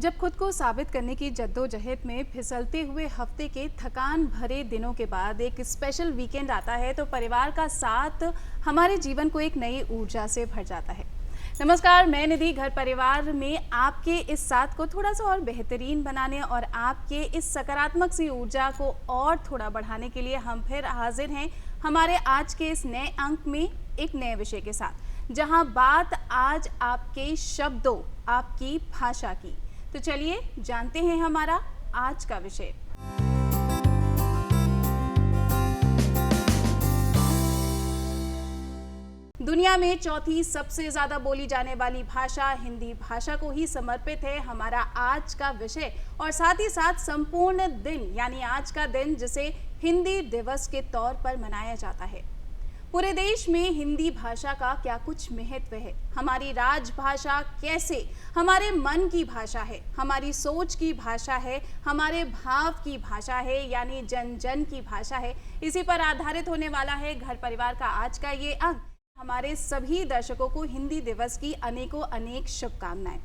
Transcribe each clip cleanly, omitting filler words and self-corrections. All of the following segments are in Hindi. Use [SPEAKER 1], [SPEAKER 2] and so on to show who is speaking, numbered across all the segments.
[SPEAKER 1] जब खुद को साबित करने की जद्दोजहद में फिसलते हुए हफ्ते के थकान भरे दिनों के बाद एक स्पेशल वीकेंड आता है तो परिवार का साथ हमारे जीवन को एक नई ऊर्जा से भर जाता है। नमस्कार, मैं निधि। घर परिवार में आपके इस साथ को थोड़ा सा और बेहतरीन बनाने और आपके इस सकारात्मक सी ऊर्जा को और थोड़ा बढ़ाने के लिए हम फिर हाजिर हैं हमारे आज के इस नए अंक में एक नए विषय के साथ, जहां बात आज आपके शब्दों, आपकी भाषा की। तो चलिए जानते हैं हमारा आज का विषय। दुनिया में चौथी सबसे ज्यादा बोली जाने वाली भाषा हिंदी भाषा को ही समर्पित है हमारा आज का विषय, और साथ ही साथ संपूर्ण दिन यानी आज का दिन जिसे हिंदी दिवस के तौर पर मनाया जाता है। पूरे देश में हिंदी भाषा का क्या कुछ महत्व है, हमारी राजभाषा कैसे हमारे मन की भाषा है, हमारी सोच की भाषा है, हमारे भाव की भाषा है, यानी जन जन की भाषा है। इसी पर आधारित होने वाला है घर परिवार का आज का ये अंक। हमारे सभी दर्शकों को हिंदी दिवस की अनेकों अनेक शुभकामनाएं।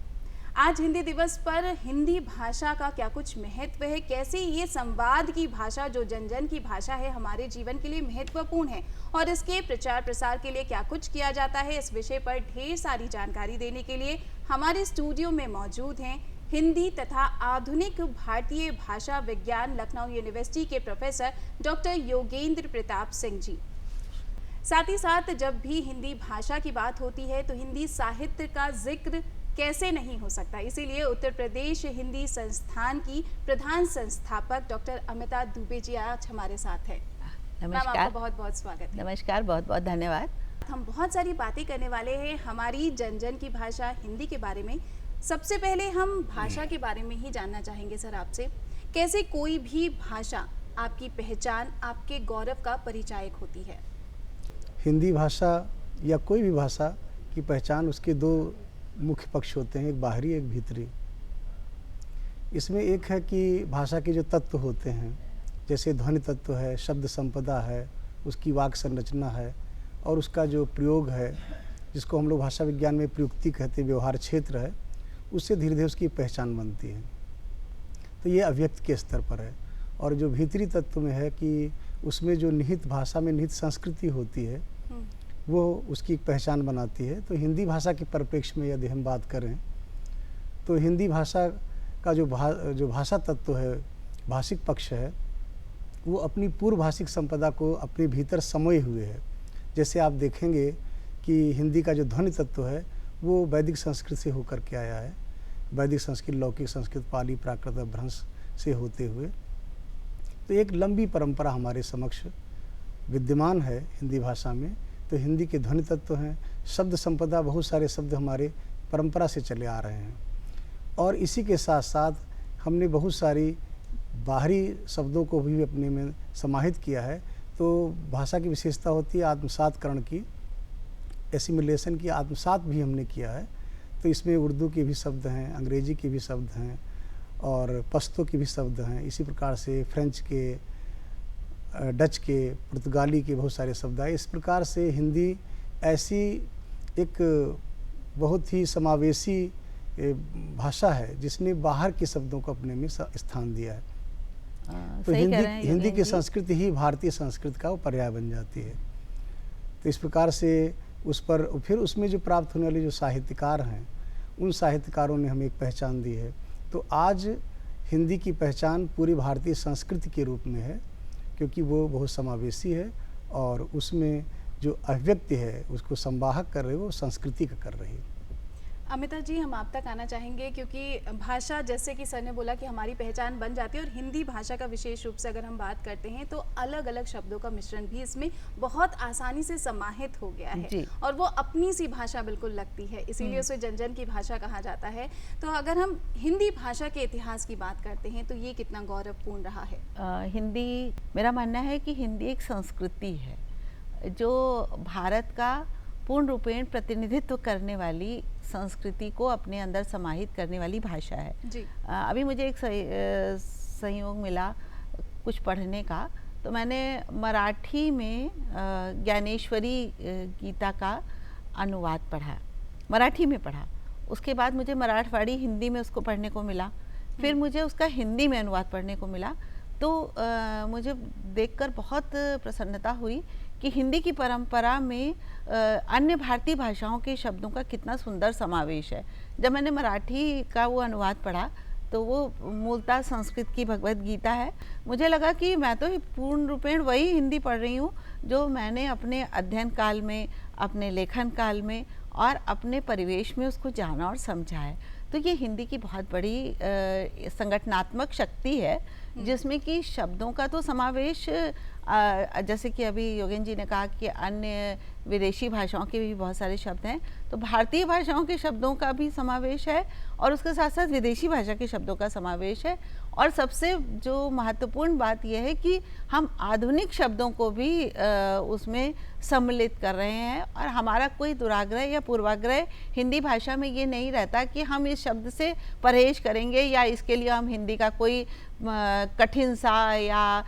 [SPEAKER 1] आज हिंदी दिवस पर हिंदी भाषा का क्या कुछ महत्व है, कैसे ये संवाद की भाषा जो जन जन की भाषा है हमारे जीवन के लिए महत्वपूर्ण है और इसके प्रचार प्रसार के लिए क्या कुछ किया जाता है, इस विषय पर ढेर सारी जानकारी देने के लिए हमारे स्टूडियो में मौजूद हैं हिंदी तथा आधुनिक भारतीय भाषा विज्ञान लखनऊ यूनिवर्सिटी के प्रोफेसर डॉक्टर योगेंद्र प्रताप सिंह जी। साथ ही साथ जब भी हिंदी भाषा की बात होती है तो हिंदी साहित्य का जिक्र कैसे नहीं हो सकता, इसीलिए उत्तर प्रदेश हिंदी संस्थान की प्रधान संस्थापक डॉक्टर अमिता दुबे जी आज हमारे साथ हैं।
[SPEAKER 2] नमस्कार,
[SPEAKER 1] आपका बहुत बहुत स्वागत है।
[SPEAKER 2] नमस्कार, बहुत बहुत धन्यवाद।
[SPEAKER 1] हम बहुत सारी बातें करने वाले हैं हमारी जन जन की भाषा हिंदी के बारे में। सबसे पहले हम भाषा के बारे में ही जानना चाहेंगे सर आपसे, कैसे कोई भी भाषा आपकी पहचान, आपके गौरव का परिचायक होती है?
[SPEAKER 3] हिंदी भाषा या कोई भी भाषा की पहचान, उसके दो मुख्य पक्ष होते हैं, एक बाहरी एक भीतरी। इसमें एक है कि भाषा के जो तत्व होते हैं, जैसे ध्वनि तत्व है, शब्द संपदा है, उसकी वाक् संरचना है और उसका जो प्रयोग है जिसको हम लोग भाषा विज्ञान में प्रयुक्ति कहते हैं, व्यवहार क्षेत्र है, उससे धीरे धीरे उसकी पहचान बनती है। तो ये अव्यक्त के स्तर पर है। और जो भीतरी तत्व में है कि उसमें जो निहित भाषा में निहित संस्कृति होती है वो उसकी पहचान बनाती है। तो हिंदी भाषा के परिप्रेक्ष्य में यदि हम बात करें तो हिंदी भाषा का जो भाषा तत्व है, भाषिक पक्ष है, वो अपनी पूर्व भाषिक संपदा को अपने भीतर समोए हुए है। जैसे आप देखेंगे कि हिंदी का जो ध्वनि तत्व है वो वैदिक संस्कृत से होकर के आया है, वैदिक संस्कृत, लौकिक संस्कृत, पाली, प्राकृत, भ्रंश से होते हुए। तो एक लंबी परंपरा हमारे समक्ष विद्यमान है हिंदी भाषा में। तो हिंदी के ध्वनि तत्व हैं, शब्द संपदा, बहुत सारे शब्द हमारे परंपरा से चले आ रहे हैं और इसी के साथ साथ हमने बहुत सारी बाहरी शब्दों को भी अपने में समाहित किया है। तो भाषा की विशेषता होती है आत्मसातकरण की, एसिमिलेशन की, आत्मसात भी हमने किया है। तो इसमें उर्दू के भी शब्द हैं, अंग्रेजी के भी शब्द हैं और पश्तो के भी शब्द हैं। इसी प्रकार से फ्रेंच के, डच के, पुर्तगाली के बहुत सारे शब्द आए। इस प्रकार से हिंदी ऐसी एक बहुत ही समावेशी भाषा है जिसने बाहर के शब्दों को अपने में स्थान दिया है। तो हिंदी की संस्कृति ही भारतीय संस्कृति का वो पर्याय बन जाती है। तो इस प्रकार से उस पर फिर उसमें जो प्राप्त होने वाले जो साहित्यकार हैं, उन साहित्यकारों ने हमें एक पहचान दी है। तो आज हिंदी की पहचान पूरी भारतीय संस्कृति के रूप में है, क्योंकि वो बहुत समावेशी है और उसमें जो अभिव्यक्ति है उसको संवाहक कर रही है, वो संस्कृति का कर रही है।
[SPEAKER 1] अमिता जी, हम आप तक आना चाहेंगे क्योंकि भाषा, जैसे कि सर ने बोला कि हमारी पहचान बन जाती है, और हिंदी भाषा का विशेष रूप से अगर हम बात करते हैं तो अलग अलग शब्दों का मिश्रण भी इसमें बहुत आसानी से समाहित हो गया है और वो अपनी सी भाषा बिल्कुल लगती है, इसीलिए उसे जन जन की भाषा कहा जाता है। तो अगर हम हिंदी भाषा के इतिहास की बात करते हैं तो ये कितना गौरवपूर्ण रहा है?
[SPEAKER 2] हिंदी, मेरा मानना है कि हिंदी एक संस्कृति है जो भारत का पूर्ण रूपेण प्रतिनिधित्व करने वाली संस्कृति को अपने अंदर समाहित करने वाली भाषा है
[SPEAKER 1] जी।
[SPEAKER 2] अभी मुझे एक संयोग मिला कुछ पढ़ने का, तो मैंने मराठी में ज्ञानेश्वरी गीता का अनुवाद पढ़ा, मराठी में पढ़ा। उसके बाद मुझे मराठवाड़ी हिंदी में उसको पढ़ने को मिला, फिर मुझे उसका हिंदी में अनुवाद पढ़ने को मिला। तो मुझे देखकर बहुत प्रसन्नता हुई कि हिंदी की परंपरा में अन्य भारतीय भाषाओं के शब्दों का कितना सुंदर समावेश है। जब मैंने मराठी का वो अनुवाद पढ़ा तो वो मूलतः संस्कृत की भगवत गीता है। मुझे लगा कि मैं तो पूर्ण रूपेण वही हिंदी पढ़ रही हूँ जो मैंने अपने अध्ययन काल में, अपने लेखन काल में और अपने परिवेश में उसको जाना और समझा है। तो ये हिंदी की बहुत बड़ी संगठनात्मक शक्ति है, जिसमें कि शब्दों का तो समावेश, जैसे कि अभी योगेन जी ने कहा कि अन्य विदेशी भाषाओं के भी बहुत सारे शब्द हैं, तो भारतीय भाषाओं के शब्दों का भी समावेश है और उसके साथ साथ विदेशी भाषा के शब्दों का समावेश है। और सबसे जो महत्वपूर्ण बात यह है कि हम आधुनिक शब्दों को भी उसमें सम्मिलित कर रहे हैं और हमारा कोई दुराग्रह या पूर्वाग्रह हिंदी भाषा में ये नहीं रहता कि हम इस शब्द से परहेज करेंगे या इसके लिए हम हिंदी का कोई कठिन सा या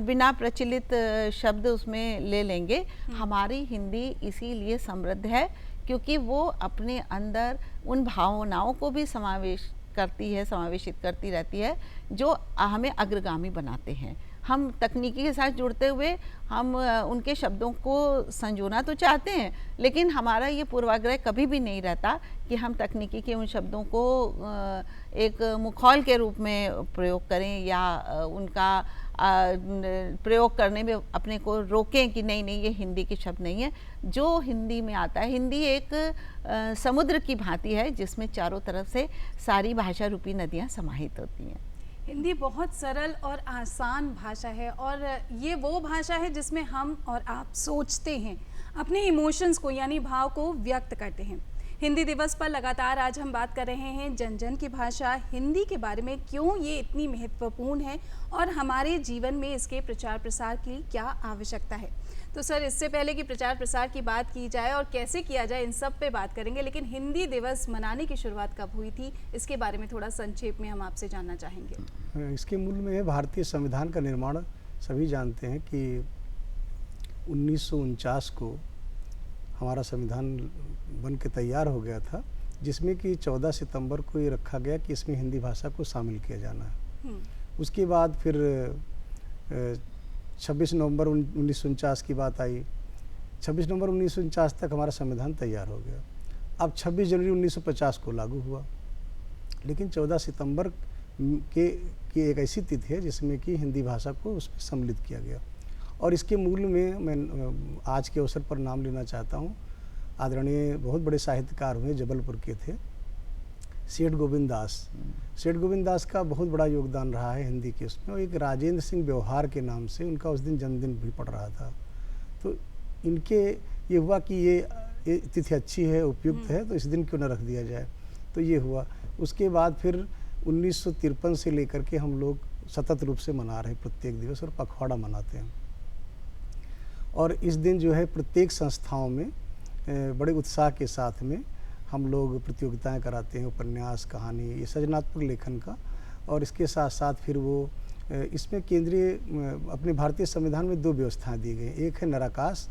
[SPEAKER 2] बिना प्रचलित शब्द उसमें ले लेंगे। हमारी हिंदी इसीलिए समृद्ध है क्योंकि वो अपने अंदर उन भावनाओं को भी समावेशित करती रहती है जो हमें अग्रगामी बनाते हैं। हम तकनीकी के साथ जुड़ते हुए हम उनके शब्दों को संजोना तो चाहते हैं, लेकिन हमारा ये पूर्वाग्रह कभी भी नहीं रहता कि हम तकनीकी के उन शब्दों को एक मुखौल के रूप में प्रयोग करें या उनका प्रयोग करने में अपने को रोकें कि नहीं ये हिंदी के शब्द नहीं है। जो हिंदी में आता है, हिंदी एक समुद्र की भांति है जिसमें चारों तरफ से सारी भाषा रूपी नदियाँ समाहित होती हैं।
[SPEAKER 1] हिंदी बहुत सरल और आसान भाषा है और ये वो भाषा है जिसमें हम और आप सोचते हैं, अपने इमोशंस को यानी भाव को व्यक्त करते हैं। हिंदी दिवस पर लगातार आज हम बात कर रहे हैं जन जन की भाषा हिंदी के बारे में, क्यों ये इतनी महत्वपूर्ण है और हमारे जीवन में इसके प्रचार प्रसार की क्या आवश्यकता है। तो सर, इससे पहले कि प्रचार प्रसार की बात की जाए और कैसे किया जाए, इन सब पे बात करेंगे, लेकिन हिंदी दिवस मनाने की शुरुआत कब हुई थी, इसके बारे में थोड़ा संक्षेप में हम आपसे जानना चाहेंगे।
[SPEAKER 3] इसके मूल में भारतीय संविधान का निर्माण सभी जानते हैं कि 1949 को हमारा संविधान बन के तैयार हो गया था, जिसमें कि 14 सितंबर को ये रखा गया कि इसमें हिंदी भाषा को शामिल किया जाना है। उसके बाद फिर 26 नवंबर 1949 की बात आई। 26 नवंबर 1949 तक हमारा संविधान तैयार हो गया। अब 26 जनवरी 1950 को लागू हुआ, लेकिन 14 सितंबर की एक ऐसी तिथि है जिसमें कि हिंदी भाषा को उसमें सम्मिलित किया गया। और इसके मूल में मैं आज के अवसर पर नाम लेना चाहता हूँ। आदरणीय बहुत बड़े साहित्यकार हुए, जबलपुर के थे, सेठ गोविंद दास। सेठ गोविंद दास का बहुत बड़ा योगदान रहा है हिंदी के उसमें। और एक राजेंद्र सिंह व्यवहार के नाम से उनका उस दिन जन्मदिन भी पड़ रहा था। तो इनके ये हुआ कि ये तिथि अच्छी है, उपयुक्त है, तो इस दिन क्यों न रख दिया जाए, तो ये हुआ। उसके बाद फिर 1953 से लेकर के हम लोग सतत रूप से मना रहे प्रत्येक दिवस और पखवाड़ा मनाते हैं। और इस दिन जो है प्रत्येक संस्थाओं में बड़े उत्साह के साथ में हम लोग प्रतियोगिताएं कराते हैं, उपन्यास, कहानी, ये सृजनात्मक लेखन का। और इसके साथ साथ फिर वो इसमें केंद्रीय अपने भारतीय संविधान में 2 व्यवस्थाएं दी गई। एक है नराकास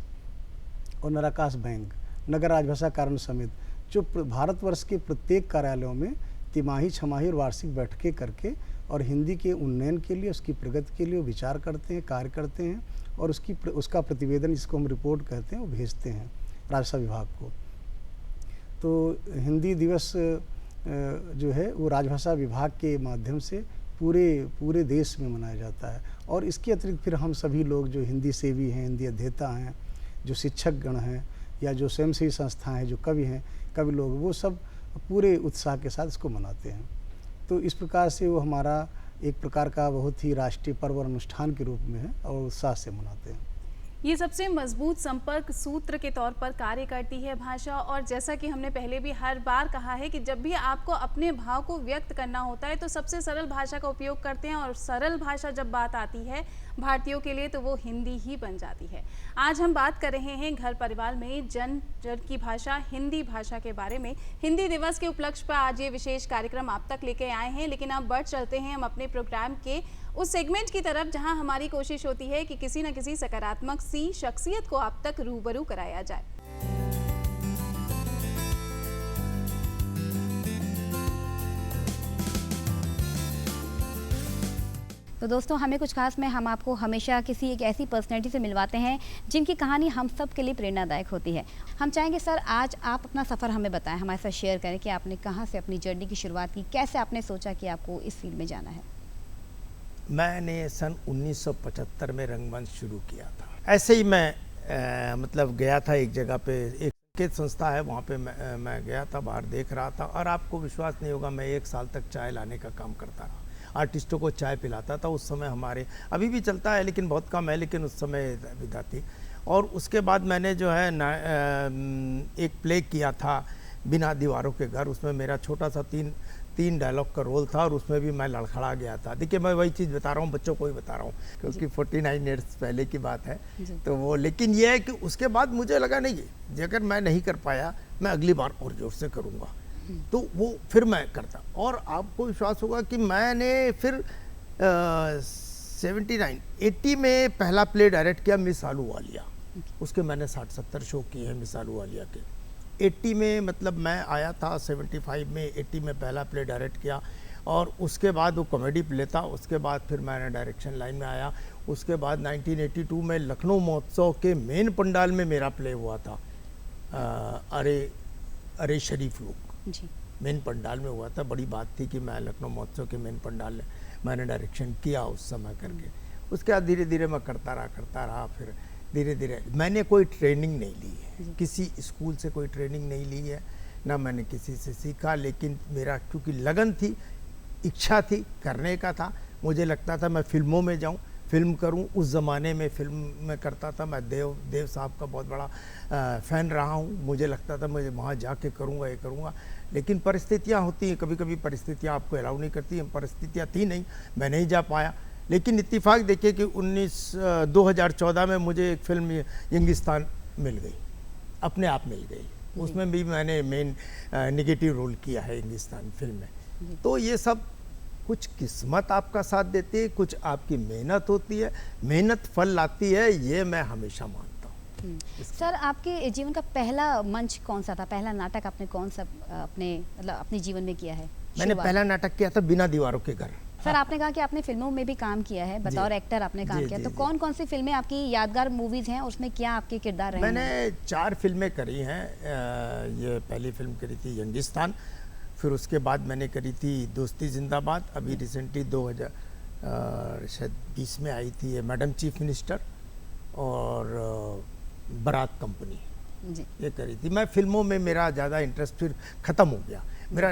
[SPEAKER 3] और नराकास बैंक, नगर राजभाषा कारण समिति, जो भारतवर्ष के प्रत्येक कार्यालयों में तिमाही, छमाही और वार्षिक बैठकें करके और हिंदी के उन्नयन के लिए, उसकी प्रगति के लिए विचार करते हैं, कार्य करते हैं और उसका प्रतिवेदन, जिसको हम रिपोर्ट कहते हैं, वो भेजते हैं राजभाषा विभाग को। तो हिंदी दिवस जो है वो राजभाषा विभाग के माध्यम से पूरे देश में मनाया जाता है। और इसके अतिरिक्त फिर हम सभी लोग जो हिंदी सेवी हैं, हिंदी अध्येता हैं, जो शिक्षक गण हैं या जो स्वयंसेवी संस्थाएं हैं, जो कवि हैं, कवि लोग, वो सब पूरे उत्साह के साथ इसको मनाते हैं। तो इस प्रकार से वो हमारा एक प्रकार का बहुत ही राष्ट्रीय पर्व और अनुष्ठान के रूप में है और उत्साह से मनाते हैं।
[SPEAKER 1] ये सबसे मजबूत संपर्क सूत्र के तौर पर कार्य करती है भाषा। और जैसा कि हमने पहले भी हर बार कहा है कि जब भी आपको अपने भाव को व्यक्त करना होता है तो सबसे सरल भाषा का उपयोग करते हैं, और सरल भाषा जब बात आती है भारतीयों के लिए तो वो हिंदी ही बन जाती है। आज हम बात कर रहे हैं घर परिवार में जन जन की भाषा हिंदी भाषा के बारे में। हिंदी दिवस के उपलक्ष्य पर आज ये विशेष कार्यक्रम आप तक लेके आए हैं, लेकिन अब बढ़ चलते हैं हम अपने प्रोग्राम के उस सेगमेंट की तरफ जहां हमारी कोशिश होती है कि किसी न किसी सकारात्मक सी शख्सियत को आप तक रूबरू कराया जाए।
[SPEAKER 4] तो दोस्तों, हमें कुछ खास में हम आपको हमेशा किसी एक ऐसी पर्सनैलिटी से मिलवाते हैं जिनकी कहानी हम सब के लिए प्रेरणादायक होती है। हम चाहेंगे सर, आज आप अपना सफ़र हमें बताएं, हमारे साथ शेयर करें कि आपने कहाँ से अपनी जर्नी की शुरुआत की, कैसे आपने सोचा कि आपको इस फील्ड में जाना है।
[SPEAKER 5] मैंने सन 1975 में रंगमंच शुरू किया था। ऐसे ही मैं मतलब गया था एक जगह पे, एक संकेत संस्था है, वहाँ पे मैं गया था, बाहर देख रहा था, और आपको विश्वास नहीं होगा, मैं 1 साल तक चाय लाने का काम करता रहा। आर्टिस्टों को चाय पिलाता था। उस समय हमारे, अभी भी चलता है लेकिन बहुत कम है, लेकिन उस समय विधा थी। और उसके बाद मैंने जो है एक प्ले किया था, बिना दीवारों के घर। उसमें मेरा छोटा सा तीन डायलॉग का रोल था, और उसमें भी मैं लड़खड़ा गया था। देखिए, मैं वही चीज़ बता रहा हूँ, बच्चों को भी बता रहा हूँ, क्योंकि 49 ईयर्स पहले की बात है। तो वो, लेकिन ये है कि उसके बाद मुझे लगा नहीं, अगर मैं नहीं कर पाया, मैं अगली बार और जोर से करूँगा। तो वो फिर मैं करता, और आपको विश्वास होगा कि मैंने फिर 80 में पहला प्ले डायरेक्ट किया, मिस आलूवालिया। उसके मैंने 60-70 शो किए हैं मिस आलूवालिया के। 80 में मतलब मैं आया था 75 में, 80 में पहला प्ले डायरेक्ट किया, और उसके बाद वो कॉमेडी प्ले था। उसके बाद फिर मैंने डायरेक्शन लाइन में आया। उसके बाद 1982 में लखनऊ महोत्सव के मेन पंडाल में मेरा प्ले हुआ था, अरे शरीफ लोग
[SPEAKER 4] जी।
[SPEAKER 5] मेन पंडाल में हुआ था। बड़ी बात थी कि मैं लखनऊ महोत्सव के मेन पंडाल में मैंने डायरेक्शन किया उस समय करके। उसके बाद धीरे धीरे मैं करता रहा। फिर धीरे धीरे, मैंने कोई ट्रेनिंग नहीं ली है, किसी स्कूल से कोई ट्रेनिंग नहीं ली है, ना मैंने किसी से सीखा। लेकिन मेरा क्योंकि लगन थी, इच्छा थी, करने का था। मुझे लगता था मैं फिल्मों में जाऊं, फिल्म करूं। उस ज़माने में फिल्म में करता था मैं। देव साहब का बहुत बड़ा फ़ैन रहा हूं। मुझे लगता था मुझे वहाँ जाके करूँगा, ये करूँगा। लेकिन परिस्थितियाँ होती हैं, कभी कभी परिस्थितियाँ आपको अलाउ नहीं करती हैं। परिस्थितियाँ थी नहीं, मैं नहीं जा पाया। लेकिन इत्तेफाक देखिए कि 2014 में मुझे एक फिल्म यंगिस्तान मिल गई, अपने आप मिल गई। उसमें भी मैंने मेन नेगेटिव रोल किया है यंगिस्तान फिल्म में। तो ये सब कुछ किस्मत आपका साथ देती है, कुछ आपकी मेहनत होती है, मेहनत फल लाती है, ये मैं हमेशा मानता हूँ।
[SPEAKER 4] सर, आपके जीवन का पहला मंच कौन सा था? पहला नाटक आपने कौन सा अपने जीवन में किया है?
[SPEAKER 5] मैंने पहला नाटक किया था बिना दीवारों के घर।
[SPEAKER 4] सर, आपने कहा कि आपने फिल्मों में भी काम किया है, बतौर एक्टर आपने काम किया, तो कौन कौन सी फिल्में आपकी यादगार मूवीज हैं, उसमें क्या आपके किरदार रहे?
[SPEAKER 5] मैंने 4 फिल्में करी हैं। ये पहली फिल्म करी थी यंगिस्तान, फिर उसके बाद मैंने करी थी दोस्ती जिंदाबाद, अभी रिसेंटली 2020 में आई थी ये मैडम चीफ मिनिस्टर, और बारात कंपनी
[SPEAKER 4] जी।
[SPEAKER 5] ये करी थी। मैं फिल्मों में मेरा ज़्यादा इंटरेस्ट फिर ख़त्म हो गया। मेरा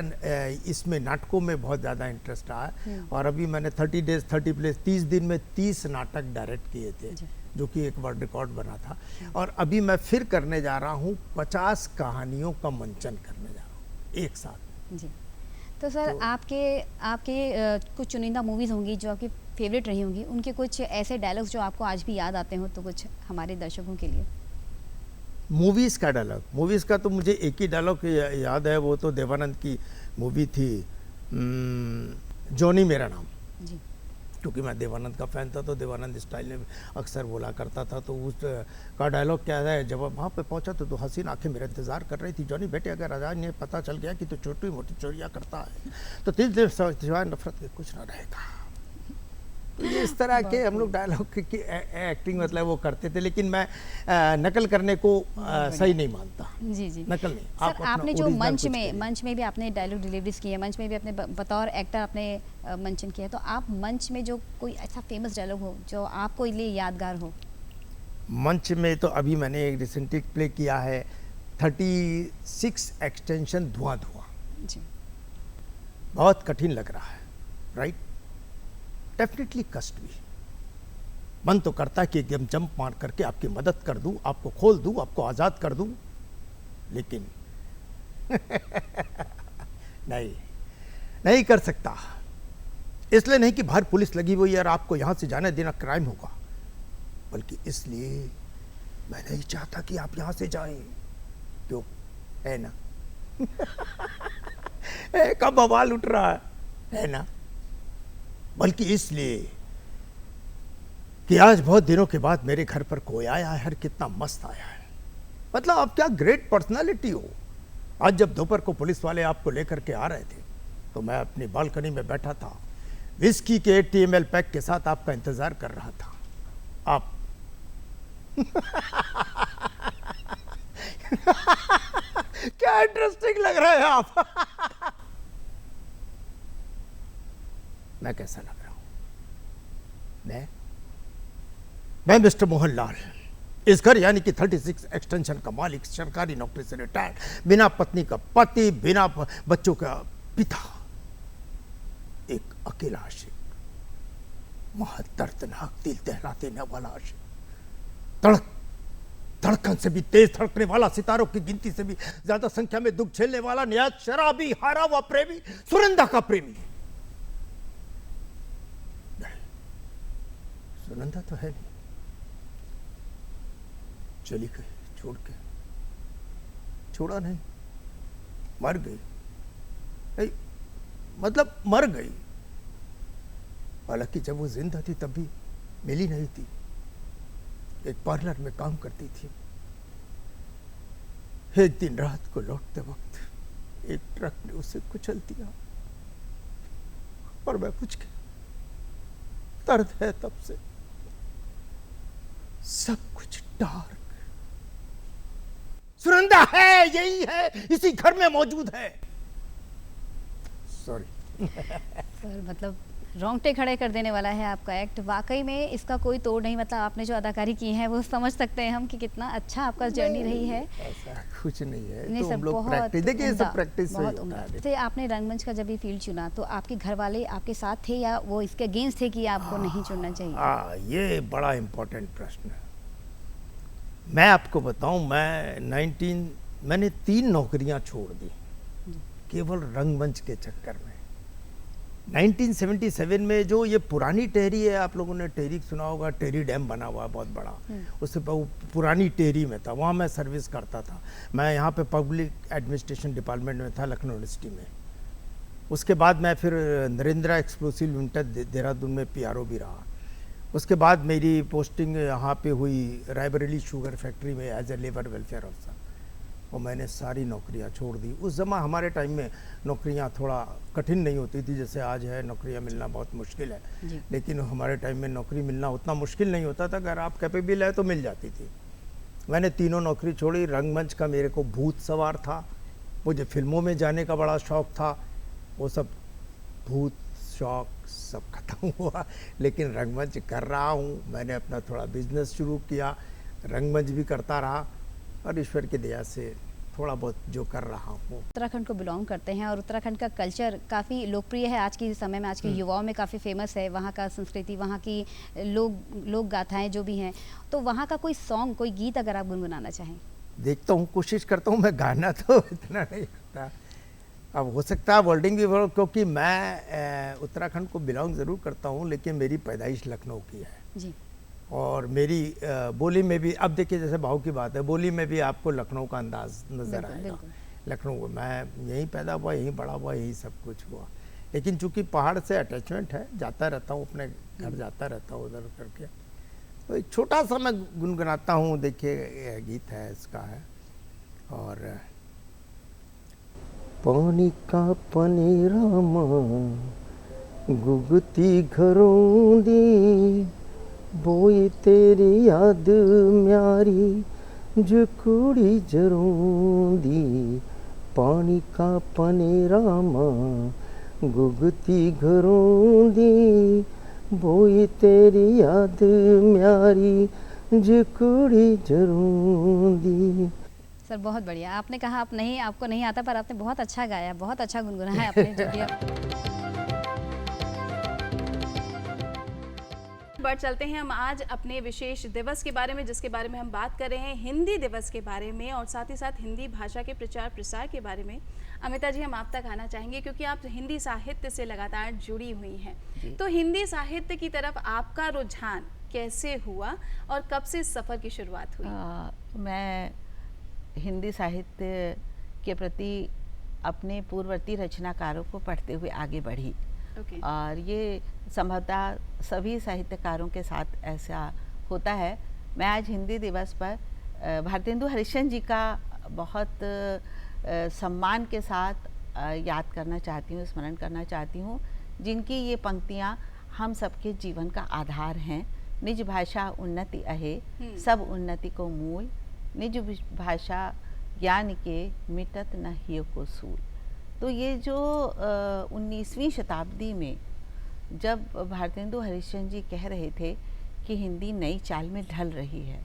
[SPEAKER 5] इसमें नाटकों में बहुत ज़्यादा इंटरेस्ट रहा है। और अभी मैंने 30 डेज 30 प्लेस 30 दिन में 30 नाटक डायरेक्ट किए थे, जो कि एक वर्ल्ड रिकॉर्ड बना था। और अभी मैं फिर करने जा रहा हूँ, 50 कहानियों का मंचन करने जा रहा हूँ एक साथ।
[SPEAKER 4] जी। तो सर, आपके कुछ चुनिंदा मूवीज़ होंगी जो आपकी फेवरेट रही होंगी, उनके कुछ ऐसे डायलॉग्स जो आपको आज भी याद आते हो, तो कुछ हमारे दर्शकों के लिए।
[SPEAKER 5] मूवीज़ का डायलॉग, मूवीज़ का तो मुझे एक ही डायलॉग याद है, वो तो देवानंद की मूवी थी जॉनी मेरा नाम।
[SPEAKER 4] जी।
[SPEAKER 5] क्योंकि मैं देवानंद का फ़ैन था, तो देवानंद स्टाइल में अक्सर बोला करता था। तो उस का डायलॉग क्या है, जब वहाँ पे पहुँचा तो हसीन आंखें मेरा इंतज़ार कर रही थी, जॉनी बेटे अगर आजाद ने पता चल गया कि तो छोटी मोटी चोरियाँ करता है तो 30 दिन सिवाय नफरत के कुछ ना रहेगा। तो ये इस तरह के हम लोग डायलॉग की एक्टिंग मतलब वो करते थे। लेकिन मैं नकल करने को सही नहीं मानता।
[SPEAKER 4] जी जी।
[SPEAKER 5] नकल नहीं।
[SPEAKER 4] सर, आपने जो मंच में भी आपने डायलॉग डिलीवरीज की है, मंच में भी अपने बतौर एक्टर आपने मंचन किया है, तो आप मंच में जो कोई ऐसा फेमस डायलॉग हो जो आपको लिए यादगार हो?
[SPEAKER 5] मंच में तो अभी मैंने एक रिसेंटली प्ले किया है 36 एक्सटेंशन धुआं धुआं।
[SPEAKER 4] जी।
[SPEAKER 5] बहुत कठिन लग रहा है, राइट? डेफिनेटली कष्ट भी। मन तो करता है कि एकदम जंप मार करके आपकी मदद कर दूं, आपको खोल दूं, आपको आज़ाद कर दूं, लेकिन नहीं कर सकता। इसलिए नहीं कि बाहर पुलिस लगी हुई है और आपको यहाँ से जाने देना क्राइम होगा, बल्कि इसलिए मैं नहीं चाहता कि आप यहाँ से जाएं। क्यों? है ना? कब बवाल उठ रहा है ना? बल्कि इसलिए कि आज बहुत दिनों के बाद मेरे घर पर कोई आया है और कितना मस्त आया है। मतलब आप क्या ग्रेट पर्सनालिटी हो। आज जब दोपहर को पुलिस वाले आपको लेकर के आ रहे थे तो मैं अपनी बालकनी में बैठा था, विस्की के 80 ml पैक के साथ आपका इंतजार कर रहा था। आप क्या इंटरेस्टिंग लग रहा है आप। मैं कैसा लग रहा हूं? मैं मिस्टर मोहनलाल, इस घर यानी कि 36 एक्सटेंशन का मालिक, सरकारी नौकरी से रिटायर्ड, बिना पत्नी का पति, बिना बच्चों का पिता, एक अकेला आशिक, महा दर्दनाक दिल दहला देने वाला आशिक, धड़कन से भी तेज धड़कने वाला, सितारों की गिनती से भी ज्यादा संख्या में दुख झेलने वाला, निहायत शराबी, हारा हुआ प्रेमी, सुनंदा का प्रेमी। नहीं, सुनंदा तो है नहीं, चली गई छोड़ के। छोड़ा नहीं, मर गई। नहीं, मतलब मर गई। हालांकि जब वो जिंदा थी तब भी मिली नहीं थी। एक पार्लर में काम करती थी। एक दिन रात को लौटते वक्त एक ट्रक ने उसे कुचल दिया और मैं कुछ दर्द है तब से, सब कुछ डार्क। सुनंदा है, यही है, इसी घर में मौजूद है। सॉरी
[SPEAKER 4] सर, मतलब रोंगटे खड़े कर देने वाला है आपका एक्ट। वाकई में इसका कोई तोड़ नहीं। मतलब आपने जो अदाकारी की है वो समझ सकते हैं हम कि कितना अच्छा आपका जर्नी रही है।
[SPEAKER 5] ऐसा कुछ नहीं है,
[SPEAKER 4] नहीं
[SPEAKER 5] तो
[SPEAKER 4] सर,
[SPEAKER 5] हम लोग
[SPEAKER 4] बहुत
[SPEAKER 5] प्रैक्टिस, देखिए
[SPEAKER 4] उम्दा,
[SPEAKER 5] सब प्रैक्टिस से ही
[SPEAKER 4] बहुत
[SPEAKER 5] होता
[SPEAKER 4] उम्दा।
[SPEAKER 5] है।
[SPEAKER 4] जैसे आपने रंगमंच का जब भी फील्ड चुना तो आपके घर वाले आपके साथ थे या वो इसके अगेंस्ट थे कि आपको नहीं चुनना चाहिए?
[SPEAKER 5] ये बड़ा इम्पोर्टेंट प्रश्न है। मैं आपको बताऊं, मैंने 3 नौकरियां छोड़ दी केवल रंगमंच के चक्कर में। 1977 में जो ये पुरानी टेहरी है, आप लोगों ने टेहरी सुना होगा, टेहरी डैम बना हुआ है बहुत बड़ा, उससे पुरानी टेहरी में था, वहाँ मैं सर्विस करता था। मैं यहाँ पे पब्लिक एडमिनिस्ट्रेशन डिपार्टमेंट में था लखनऊ यूनिवर्सिटी में। उसके बाद मैं फिर नरेंद्रा एक्सप्लोसिव लिमिटेड देहरादून में PRO भी रहा। उसके बाद मेरी पोस्टिंग यहाँ पे हुई रायबरेली शुगर फैक्ट्री में as a labour welfare officer, और मैंने सारी नौकरियाँ छोड़ दी। उस समय हमारे टाइम में नौकरियाँ थोड़ा कठिन नहीं होती थी जैसे आज है, नौकरियाँ मिलना बहुत मुश्किल है, लेकिन हमारे टाइम में नौकरी मिलना उतना मुश्किल नहीं होता था। अगर आप कैपेबल है तो मिल जाती थी। मैंने तीनों नौकरी छोड़ी। रंगमंच का मेरे को भूत सवार था, मुझे फिल्मों में जाने का बड़ा शौक़ था, वो सब भूत शौक़ सब खत्म हुआ। लेकिन रंगमंच कर रहा हूँ, मैंने अपना थोड़ा बिजनेस शुरू किया, रंगमंच भी करता रहा, और ईश्वर की दया से थोड़ा बहुत जो कर रहा हूँ।
[SPEAKER 4] उत्तराखंड को बिलोंग करते हैं और उत्तराखंड का कल्चर काफ़ी लोकप्रिय है आज के समय में, आज के युवाओं में काफ़ी फेमस है। वहाँ का संस्कृति, वहाँ की लोक गाथाएँ जो भी हैं, तो वहाँ का कोई सॉन्ग, कोई गीत अगर आप गुनगुनाना चाहें?
[SPEAKER 5] देखता हूँ, कोशिश करता हूँ। मैं गाना तो इतना नहीं आता, अब हो सकता है वर्डिंग भी हो, क्योंकि मैं उत्तराखंड को बिलोंग ज़रूर करता हूँ, लेकिन मेरी पैदाइश लखनऊ की है
[SPEAKER 4] जी।
[SPEAKER 5] और मेरी बोली में भी, अब देखिए जैसे भाव की बात है, बोली में भी आपको लखनऊ का अंदाज नज़र आएगा। लखनऊ, मैं यहीं पैदा हुआ, यहीं बड़ा हुआ, यहीं सब कुछ हुआ, लेकिन चूंकि पहाड़ से अटैचमेंट है, जाता रहता हूँ, अपने घर जाता रहता हूँ उधर करके। तो एक छोटा सा मैं गुनगुनाता हूँ, देखिए गीत है इसका है। और पानी का पनेरामा गुगती घरों दी, बोई तेरी याद म्यारी जुकुड़ी जरों दी। पानी का पनेरामा गुगती घरों दी, बोई तेरी याद म्यारी जुकुड़ी जरों दी।
[SPEAKER 4] सर बहुत बढ़िया। आपने कहा आपको नहीं आता, पर आपने बहुत अच्छा गाया, बहुत अच्छा गुनगुनाया है आपने जो भी।
[SPEAKER 1] बढ़ चलते हैं हम आज अपने विशेष दिवस के बारे में, जिसके बारे में हम बात कर रहे हैं, हिंदी दिवस के बारे में, और साथ ही साथ हिंदी भाषा के प्रचार प्रसार के बारे में। अमिता जी, हम आप तक आना चाहेंगे क्योंकि आप हिंदी साहित्य से लगातार जुड़ी हुई हैं, तो हिंदी साहित्य की तरफ आपका रुझान कैसे हुआ और कब से इस सफ़र की शुरुआत हुई?
[SPEAKER 2] मैं हिंदी साहित्य के प्रति अपने पूर्ववर्ती रचनाकारों को पढ़ते हुए आगे बढ़ी। और ये संभवतः सभी साहित्यकारों के साथ ऐसा होता है। मैं आज हिंदी दिवस पर भारतेंदु हरिश्चंद्र जी का बहुत सम्मान के साथ याद करना चाहती हूँ, स्मरण करना चाहती हूँ, जिनकी ये पंक्तियाँ हम सबके जीवन का आधार हैं। निज भाषा उन्नति अहे, सब उन्नति को मूल, निज भाषा ज्ञान के मिटत न हियो को सूल। तो ये जो 19वीं शताब्दी में जब भारतेंदु हरिश्चंद्र जी कह रहे थे कि हिंदी नई चाल में ढल रही है,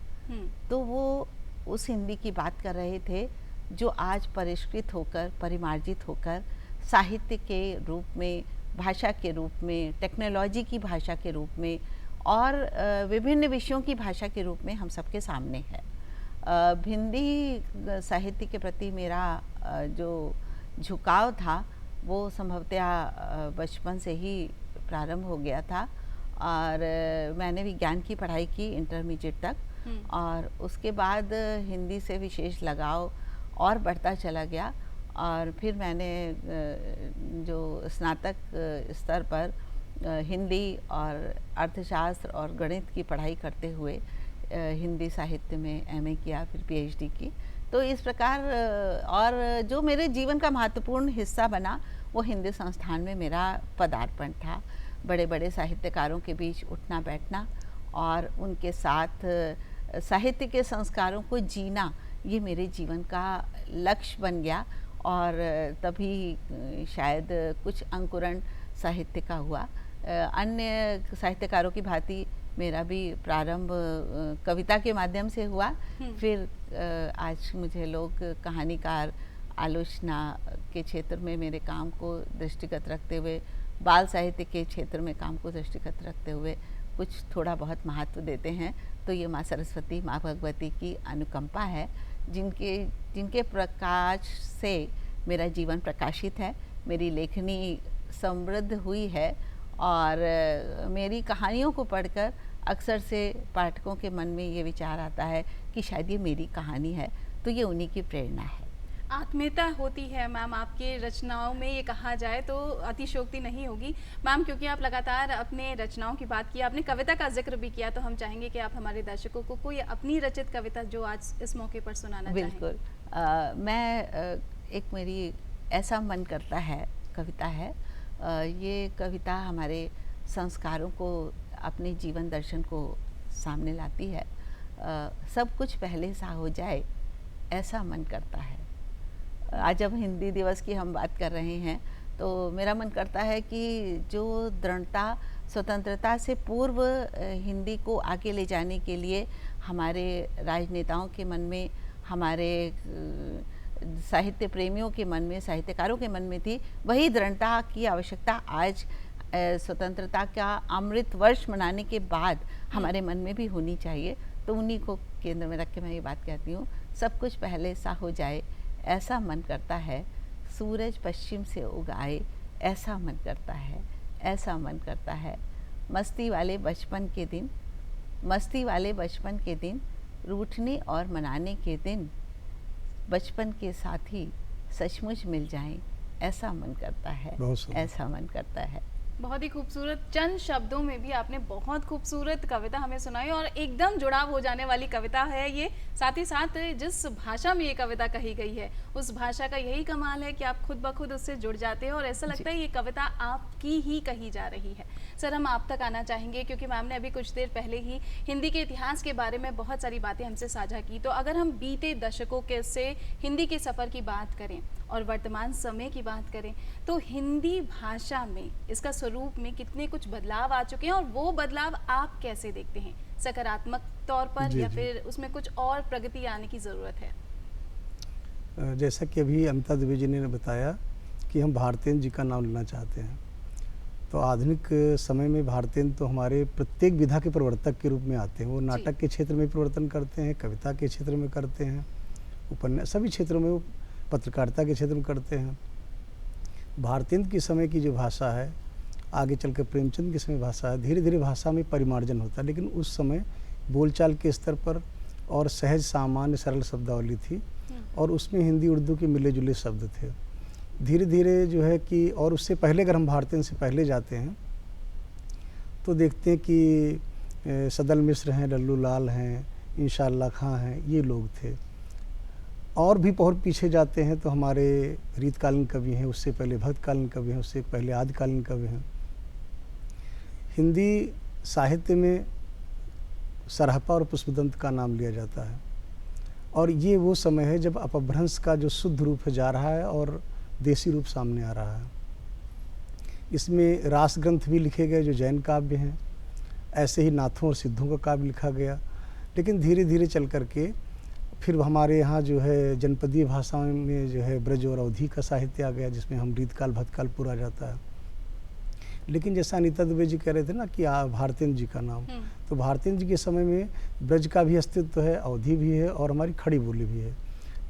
[SPEAKER 2] तो वो उस हिंदी की बात कर रहे थे जो आज परिष्कृत होकर, परिमार्जित होकर साहित्य के रूप में, भाषा के रूप में, टेक्नोलॉजी की भाषा के रूप में और विभिन्न विषयों की भाषा के रूप में हम सबके सामने है। हिंदी साहित्य के प्रति मेरा जो झुकाव था वो संभवतः बचपन से ही प्रारंभ हो गया था और मैंने विज्ञान की पढ़ाई की इंटरमीडिएट तक, और उसके बाद हिंदी से विशेष लगाव और बढ़ता चला गया। और फिर मैंने जो स्नातक स्तर पर हिंदी और अर्थशास्त्र और गणित की पढ़ाई करते हुए हिंदी साहित्य में एमए किया, फिर पीएचडी की। तो इस प्रकार और जो मेरे जीवन का महत्वपूर्ण हिस्सा बना वो हिंदी संस्थान में मेरा पदार्पण था। बड़े बड़े साहित्यकारों के बीच उठना बैठना और उनके साथ साहित्य के संस्कारों को जीना, ये मेरे जीवन का लक्ष्य बन गया। और तभी शायद कुछ अंकुरण साहित्य का हुआ। अन्य साहित्यकारों की भांति मेरा भी प्रारंभ कविता के माध्यम से हुआ। फिर आज मुझे लोग कहानीकार, आलोचना के क्षेत्र में मेरे काम को दृष्टिगत रखते हुए, बाल साहित्य के क्षेत्र में काम को दृष्टिगत रखते हुए कुछ थोड़ा बहुत महत्व देते हैं। तो ये माँ सरस्वती, माँ भगवती की अनुकंपा है, जिनके प्रकाश से मेरा जीवन प्रकाशित है, मेरी लेखनी समृद्ध हुई है। और मेरी कहानियों को पढ़कर अक्सर से पाठकों के मन में ये विचार आता है कि शायद ये मेरी कहानी है, तो ये उन्हीं की प्रेरणा है।
[SPEAKER 1] आत्मीयता होती है मैम आपके रचनाओं में, ये कहा जाए तो अतिशयोक्ति नहीं होगी मैम, क्योंकि आप लगातार अपने रचनाओं की बात की, आपने कविता का जिक्र भी किया, तो हम चाहेंगे कि आप हमारे दर्शकों को कोई अपनी रचित कविता जो आज इस मौके पर सुनाना चाहें।
[SPEAKER 2] बिल्कुल। मैं एक मेरी ऐसा मन करता है कविता है। ये कविता हमारे संस्कारों को, अपने जीवन दर्शन को सामने लाती है। सब कुछ पहले सा हो जाए ऐसा मन करता है। आज जब हिंदी दिवस की हम बात कर रहे हैं तो मेरा मन करता है कि जो दृढ़ता, स्वतंत्रता से पूर्व हिंदी को आगे ले जाने के लिए हमारे राजनेताओं के मन में, हमारे साहित्य प्रेमियों के मन में, साहित्यकारों के मन में थी, वही दृढ़ता की आवश्यकता आज स्वतंत्रता का अमृत वर्ष मनाने के बाद हमारे मन में भी होनी चाहिए। तो उन्हीं को केंद्र में रख के मैं ये बात कहती हूँ, सब कुछ पहले सा हो जाए ऐसा मन करता है, सूरज पश्चिम से उगाए ऐसा मन करता है, ऐसा मन करता है। मस्ती वाले बचपन के दिन, मस्ती वाले बचपन के दिन, रूठने और मनाने के दिन, बचपन के साथी सचमुच मिल जाएं ऐसा मन करता है, ऐसा मन करता है।
[SPEAKER 1] बहुत ही खूबसूरत, चंद शब्दों में भी आपने बहुत खूबसूरत कविता हमें सुनाई और एकदम जुड़ाव हो जाने वाली कविता है ये। साथ ही साथ जिस भाषा में ये कविता कही गई है उस भाषा का यही कमाल है कि आप खुद ब खुद उससे जुड़ जाते हैं और ऐसा लगता है ये कविता आपकी ही कही जा रही है। सर, हम आप तक आना चाहेंगे क्योंकि मैम ने अभी कुछ देर पहले ही हिंदी के इतिहास के बारे में बहुत सारी बातें हमसे साझा की। तो अगर हम बीते दशकों के से हिंदी के सफ़र की बात करें और वर्तमान समय की बात करें तो हिंदी भाषा में, इसका स्वरूप में कितने कुछ बदलाव आ चुके हैं और वो बदलाव आप कैसे देखते हैं, सकारात्मक तौर पर या फिर उसमें कुछ और प्रगति आने की ज़रूरत है?
[SPEAKER 3] जैसा कि अभी अमिता द्विवेदी जी ने बताया कि हम भारतेंद्र जी का नाम लेना चाहते हैं, तो आधुनिक समय में भारतेंद्र तो हमारे प्रत्येक विधा के प्रवर्तक के रूप में आते हैं। वो नाटक के क्षेत्र में परिवर्तन करते हैं, कविता के क्षेत्र में करते हैं, उपन्यास, सभी क्षेत्रों में, वो पत्रकारिता के क्षेत्र में करते हैं। भारतेंद्र के समय की जो भाषा है, आगे चलकर प्रेमचंद के समय भाषा है, धीरे धीरे भाषा में परिमार्जन होता है, लेकिन उस समय बोलचाल के स्तर पर और सहज सामान्य सरल शब्दावली थी और उसमें हिंदी उर्दू के मिले जुले शब्द थे। धीरे धीरे जो है कि, और उससे पहले अगर हम भारतेंद्र से पहले जाते हैं तो देखते हैं कि सदल मिश्र हैं, लल्लू लाल हैं, इंशाअल्लाह खां हैं, ये लोग थे। और भी बहुत पीछे जाते हैं तो हमारे रीतकालीन कवि हैं, उससे पहले भक्तकालीन कवि हैं, उससे पहले आदिकालीन कवि हैं। हिंदी साहित्य में सरहपा और पुष्पदंत का नाम लिया जाता है, और ये वो समय है जब अपभ्रंश का जो शुद्ध रूप जा रहा है और देसी रूप सामने आ रहा है। इसमें रास ग्रंथ भी लिखे गए जो जैन काव्य हैं, ऐसे ही नाथों और सिद्धों का काव्य लिखा गया। लेकिन धीरे धीरे चल करके फिर हमारे यहाँ जो है जनपदीय भाषाओं में जो है ब्रज और अवधी का साहित्य आ गया, जिसमें हम रीतकाल भतकाल पूरा जाता है। लेकिन जैसा अनीता दुबे जी कह रहे थे ना कि भारतेंद्र जी का नाम, तो भारतेंद्र जी के समय में ब्रज का भी अस्तित्व है, अवधी भी है और हमारी खड़ी बोली भी है।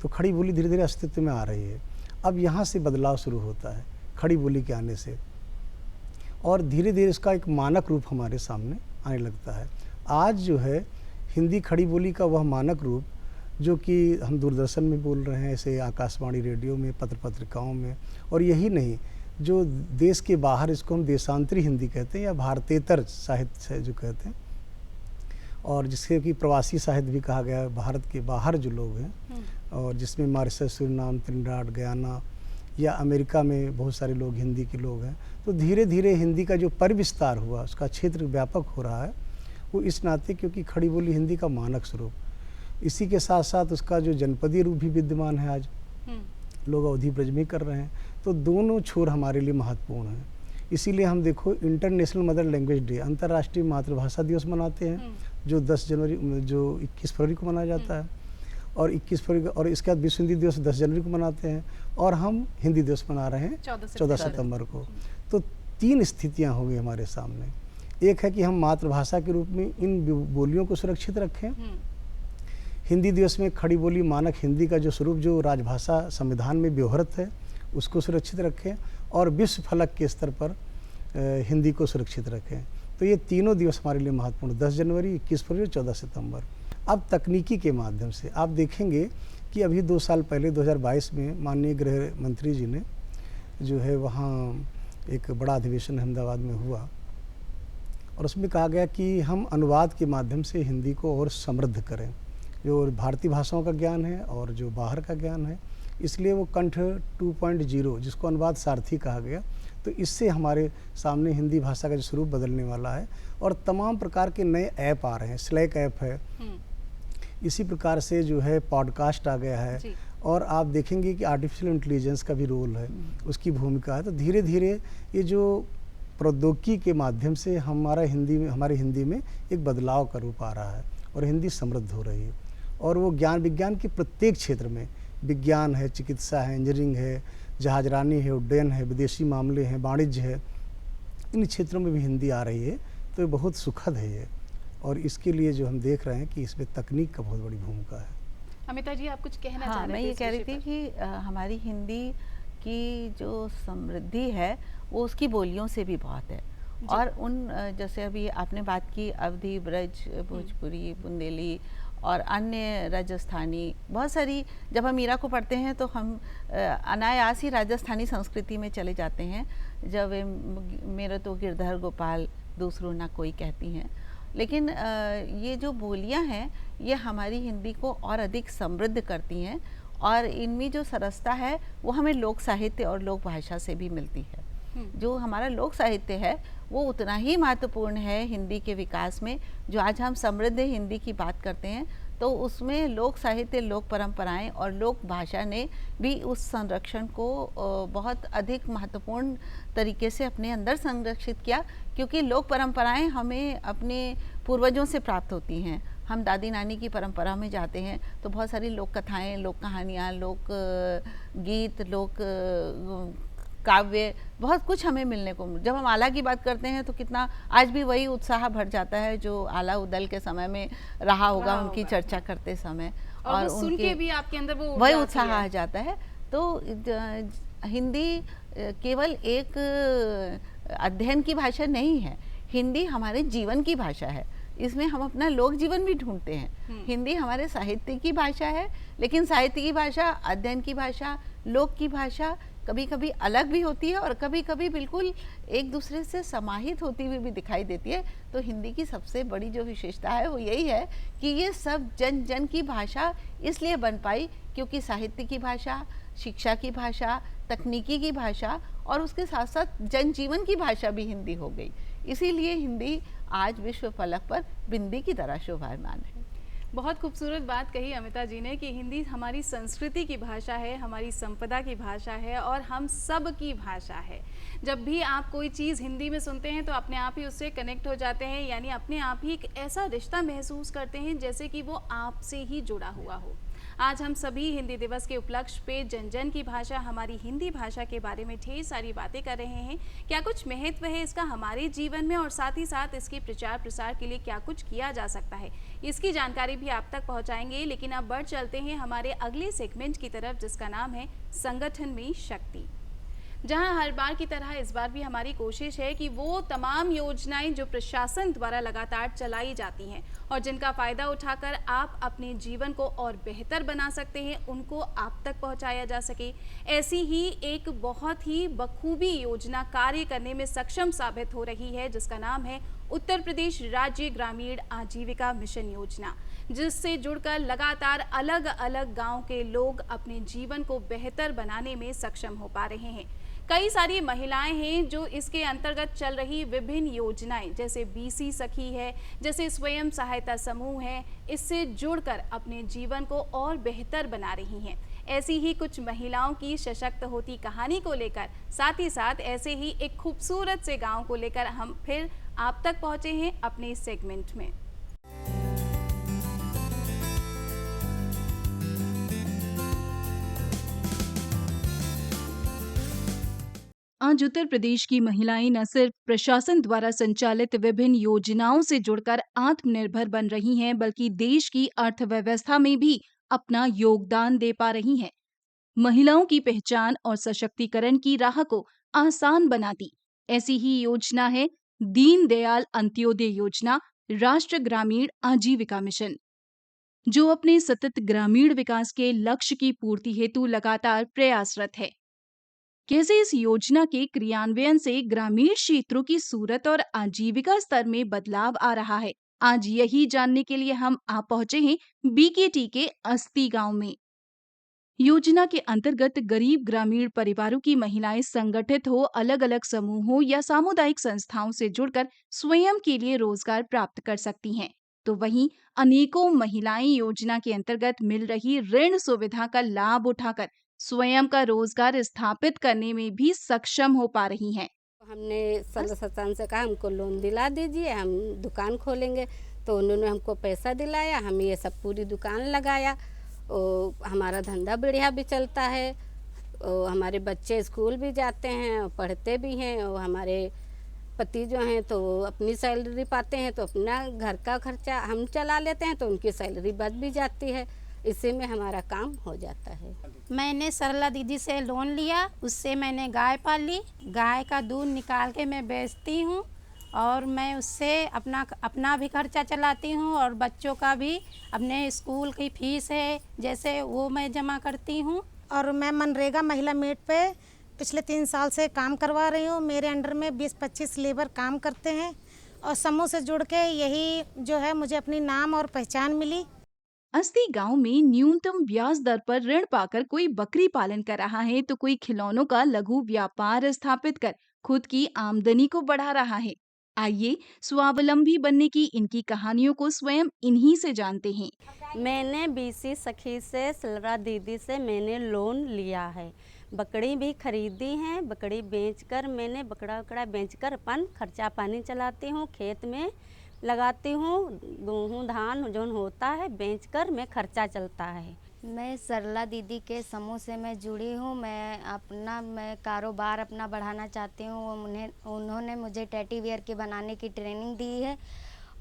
[SPEAKER 3] तो खड़ी बोली धीरे धीरे अस्तित्व में आ रही है। अब यहाँ से बदलाव शुरू होता है खड़ी बोली के आने से, और धीरे धीरे इसका एक मानक रूप हमारे सामने आने लगता है। आज जो है हिंदी खड़ी बोली का वह मानक रूप जो कि हम दूरदर्शन में बोल रहे हैं, ऐसे आकाशवाणी रेडियो में, पत्र पत्रिकाओं में, और यही नहीं, जो देश के बाहर इसको हम देशांतरी हिंदी कहते हैं या भारतेतर साहित्य से जो कहते हैं, और जिसके कि प्रवासी साहित्य भी कहा गया है, भारत के बाहर जो लोग हैं, और जिसमें मॉरिशस, सूरीनाम, त्रिनिदाद, गयाना या अमेरिका में बहुत सारे लोग हिंदी के लोग हैं। तो धीरे धीरे हिंदी का जो परिविस्तार हुआ, उसका क्षेत्र व्यापक हो रहा है, वो इस नाते क्योंकि खड़ी बोली हिंदी का मानक स्वरूप, इसी के साथ साथ उसका जो जनपदीय रूप भी विद्यमान है। आज लोग अवधी ब्रज में कर रहे हैं, तो दोनों छोर हमारे लिए महत्वपूर्ण हैं। इसीलिए हम देखो इंटरनेशनल मदर लैंग्वेज डे, अंतर्राष्ट्रीय मातृभाषा दिवस मनाते हैं, जो 21 फरवरी को मनाया जाता है, और 21 फरवरी और इसके बाद विश्व हिंदी दिवस 10 जनवरी को मनाते हैं, और हम हिंदी दिवस मना रहे हैं 14 सितंबर को। तो 3 स्थितियां होंगी हमारे सामने। एक है कि हम मातृभाषा के रूप में इन बोलियों को सुरक्षित रखें, हिंदी दिवस में खड़ी बोली मानक हिंदी का जो स्वरूप जो राजभाषा संविधान में व्यवहृत है उसको सुरक्षित रखें, और विश्व फलक के स्तर पर हिंदी को सुरक्षित रखें। तो ये तीनों दिवस हमारे लिए महत्वपूर्ण, 10 जनवरी, 21 फरवरी, 14 सितंबर। अब तकनीकी के माध्यम से आप देखेंगे कि अभी 2 साल पहले 2022 में माननीय गृह मंत्री जी ने जो है वहाँ एक बड़ा अधिवेशन अहमदाबाद में हुआ, और उसमें कहा गया कि हम अनुवाद के माध्यम से हिंदी को और समृद्ध करें, जो भारतीय भाषाओं का ज्ञान है और जो बाहर का ज्ञान है। इसलिए वो कंठ 2.0 जिसको अनुवाद सारथी कहा गया, तो इससे हमारे सामने हिंदी भाषा का जो स्वरूप बदलने वाला है, और तमाम प्रकार के नए ऐप आ रहे हैं। स्लैक ऐप है, इसी प्रकार से जो है पॉडकास्ट आ गया है, और आप देखेंगे कि आर्टिफिशियल इंटेलिजेंस का भी रोल है, उसकी भूमिका है। तो धीरे धीरे ये जो प्रौद्योगिकी के माध्यम से हमारे हिंदी में एक बदलाव का रूप आ रहा है, और हिंदी समृद्ध हो रही है। और वो ज्ञान विज्ञान के प्रत्येक क्षेत्र में, विज्ञान है, चिकित्सा है, इंजीनियरिंग है, जहाजरानी है, उड्डयन है, विदेशी मामले हैं, वाणिज्य है, इन क्षेत्रों में भी हिंदी आ रही है। तो ये बहुत सुखद है ये, और इसके लिए जो हम देख रहे हैं कि इसमें तकनीक का बहुत बड़ी भूमिका है।
[SPEAKER 1] अमिता जी, आप कुछ कहना चाह रहे थे?
[SPEAKER 2] मैं ये कह रही थी कि हमारी हिंदी की जो समृद्धि है वो उसकी बोलियों से भी बहुत है, और उन जैसे अभी आपने बात की अवधी, ब्रज, भोजपुरी, बुंदेली और अन्य राजस्थानी, बहुत सारी, जब हम मीरा को पढ़ते हैं तो हम अनायास ही राजस्थानी संस्कृति में चले जाते हैं। जब मेरा तो गिरधर गोपाल दूसरों ना कोई कहती हैं, लेकिन ये जो बोलियां हैं ये हमारी हिंदी को और अधिक समृद्ध करती हैं, और इनमें जो सरसता है वो हमें लोक साहित्य और लोक भाषा से भी मिलती है। जो हमारा लोक साहित्य है वो उतना ही महत्वपूर्ण है हिंदी के विकास में। जो आज हम समृद्ध हिंदी की बात करते हैं तो उसमें लोक साहित्य, लोक परंपराएं और लोक भाषा ने भी उस संरक्षण को बहुत अधिक महत्वपूर्ण तरीके से अपने अंदर संरक्षित किया, क्योंकि लोक परंपराएं हमें अपने पूर्वजों से प्राप्त होती हैं। हम दादी नानी की परंपरा में जाते हैं तो बहुत सारी लोक कथाएं, लोक कहानियाँ, लोक गीत, लोक काव्य, बहुत कुछ हमें मिलने को। जब हम आला की बात करते हैं तो कितना आज भी वही उत्साह भर जाता है जो आला उदल के समय में रहा होगा उनकी चर्चा करते समय,
[SPEAKER 1] और वो सुन के भी आपके अंदर वो
[SPEAKER 2] वही उत्साह आ जाता है। तो हिंदी केवल एक अध्ययन की भाषा नहीं है, हिंदी हमारे जीवन की भाषा है। इसमें हम अपना लोक जीवन भी ढूंढते हैं। हिंदी हमारे साहित्य की भाषा है, लेकिन साहित्य की भाषा, अध्ययन की भाषा, लोक की भाषा कभी कभी अलग भी होती है और कभी कभी बिल्कुल एक दूसरे से समाहित होती हुई भी दिखाई देती है। तो हिंदी की सबसे बड़ी जो विशेषता है वो यही है कि ये सब जन जन की भाषा इसलिए बन पाई क्योंकि साहित्य की भाषा, शिक्षा की भाषा, तकनीकी की भाषा और उसके साथ साथ जनजीवन की भाषा भी हिंदी हो गई। इसीलिए हिंदी आज विश्व फलक पर बिंदी की तरह शोभायमान है।
[SPEAKER 1] बहुत खूबसूरत बात कही अमिता जी ने कि हिंदी हमारी संस्कृति की भाषा है, हमारी संपदा की भाषा है और हम सब की भाषा है। जब भी आप कोई चीज़ हिंदी में सुनते हैं तो अपने आप ही उससे कनेक्ट हो जाते हैं, यानी अपने आप ही एक ऐसा रिश्ता महसूस करते हैं जैसे कि वो आपसे ही जुड़ा हुआ हो। आज हम सभी हिंदी दिवस के उपलक्ष्य पे जन जन की भाषा, हमारी हिंदी भाषा के बारे में ढेर सारी बातें कर रहे हैं। क्या कुछ महत्व है इसका हमारे जीवन में और साथ ही साथ इसके प्रचार प्रसार के लिए क्या कुछ किया जा सकता है, इसकी जानकारी भी आप तक पहुंचाएंगे। लेकिन अब बढ़ चलते हैं हमारे अगले सेगमेंट की तरफ, जिसका नाम है संगठन में शक्ति, जहां हर बार की तरह इस बार भी हमारी कोशिश है कि वो तमाम योजनाएं जो प्रशासन द्वारा लगातार चलाई जाती हैं और जिनका फ़ायदा उठाकर आप अपने जीवन को और बेहतर बना सकते हैं, उनको आप तक पहुंचाया जा सके। ऐसी ही एक बहुत ही बखूबी योजना कार्य करने में सक्षम साबित हो रही है, जिसका नाम है उत्तर प्रदेश राज्य ग्रामीण आजीविका मिशन योजना, जिससे जुड़कर लगातार अलग अलग गांव के लोग अपने जीवन को बेहतर बनाने में सक्षम हो पा रहे हैं। कई सारी महिलाएं हैं जो इसके अंतर्गत चल रही विभिन्न योजनाएं, जैसे बीसी सखी है, जैसे स्वयं सहायता समूह है, इससे जुड़कर अपने जीवन को और बेहतर बना रही हैं। ऐसी ही कुछ महिलाओं की सशक्त होती कहानी को लेकर, साथ ही साथ ऐसे ही एक खूबसूरत से गांव को लेकर हम फिर आप तक पहुंचे हैं अपने इस सेगमेंट में। आज उत्तर प्रदेश की महिलाएं न सिर्फ प्रशासन द्वारा संचालित विभिन्न योजनाओं से जुड़कर आत्मनिर्भर बन रही हैं, बल्कि देश की अर्थव्यवस्था में भी अपना योगदान दे पा रही हैं। महिलाओं की पहचान और सशक्तिकरण की राह को आसान बनाती ऐसी ही योजना है दीनदयाल अंत्योदय योजना, राष्ट्र ग्रामीण आजीविका मिशन, जो अपने सतत ग्रामीण विकास के लक्ष्य की पूर्ति हेतु लगातार प्रयासरत है। कैसे इस योजना के क्रियान्वयन से ग्रामीण क्षेत्रों की सूरत और आजीविका स्तर में बदलाव आ रहा है, आज यही जानने के लिए हम आ पहुंचे हैं बीकेटी के अस्ती गांव में। योजना के अंतर्गत गरीब ग्रामीण परिवारों की महिलाएं संगठित हो अलग अलग समूहों या सामुदायिक संस्थाओं से जुड़कर स्वयं के लिए रोजगार प्राप्त कर सकती हैं। तो वहीं अनेकों महिलाएं योजना के अंतर्गत मिल रही ऋण सुविधा का लाभ उठाकर स्वयं का रोजगार स्थापित करने में भी सक्षम हो पा रही हैं।
[SPEAKER 6] हमने सरकार से कहा हमको लोन दिला दीजिए, हम दुकान खोलेंगे। तो उन्होंने हमको पैसा दिलाया, हम ये सब पूरी दुकान लगाया और हमारा धंधा बढ़िया भी चलता है और हमारे बच्चे स्कूल भी जाते हैं और पढ़ते भी हैं और हमारे पति जो हैं तो वो अपनी सैलरी पाते हैं तो अपना घर का खर्चा हम चला लेते हैं, तो उनकी सैलरी बच भी जाती है, इसी में हमारा काम हो जाता है।
[SPEAKER 7] मैंने सरला दीदी से लोन लिया, उससे मैंने गाय पाली, गाय का दूध निकाल के मैं बेचती हूँ और मैं उससे अपना भी खर्चा चलाती हूँ और बच्चों का भी, अपने स्कूल की फीस है जैसे वो मैं जमा करती हूँ।
[SPEAKER 8] और मैं मनरेगा महिला मीट पे पिछले 3 साल से काम करवा रही हूँ। मेरे अंडर में 20-25 लेबर काम करते हैं और समूह से जुड़ के यही जो है मुझे अपनी नाम और पहचान मिली।
[SPEAKER 1] अस्ती गांव में न्यूनतम ब्याज दर पर ऋण पाकर कोई बकरी पालन कर रहा है तो कोई खिलौनों का लघु व्यापार स्थापित कर खुद की आमदनी को बढ़ा रहा है। आइए स्वावलंबी बनने की इनकी कहानियों को स्वयं इन्हीं से जानते हैं।
[SPEAKER 6] मैंने बीसी सखी से, सरला दीदी से मैंने लोन लिया है, बकरी भी खरीदी है, बकरी बेचकर मैंने बकरा बेचकर अपन खर्चा पानी चलाती हूँ, खेत में लगाती हूँ, गेहूँ धान जो होता है बेचकर मैं खर्चा चलता है।
[SPEAKER 4] मैं सरला दीदी के समूह से मैं जुड़ी हूँ। मैं कारोबार अपना बढ़ाना चाहती हूँ। उन्होंने मुझे टेडी वेयर के बनाने की ट्रेनिंग दी है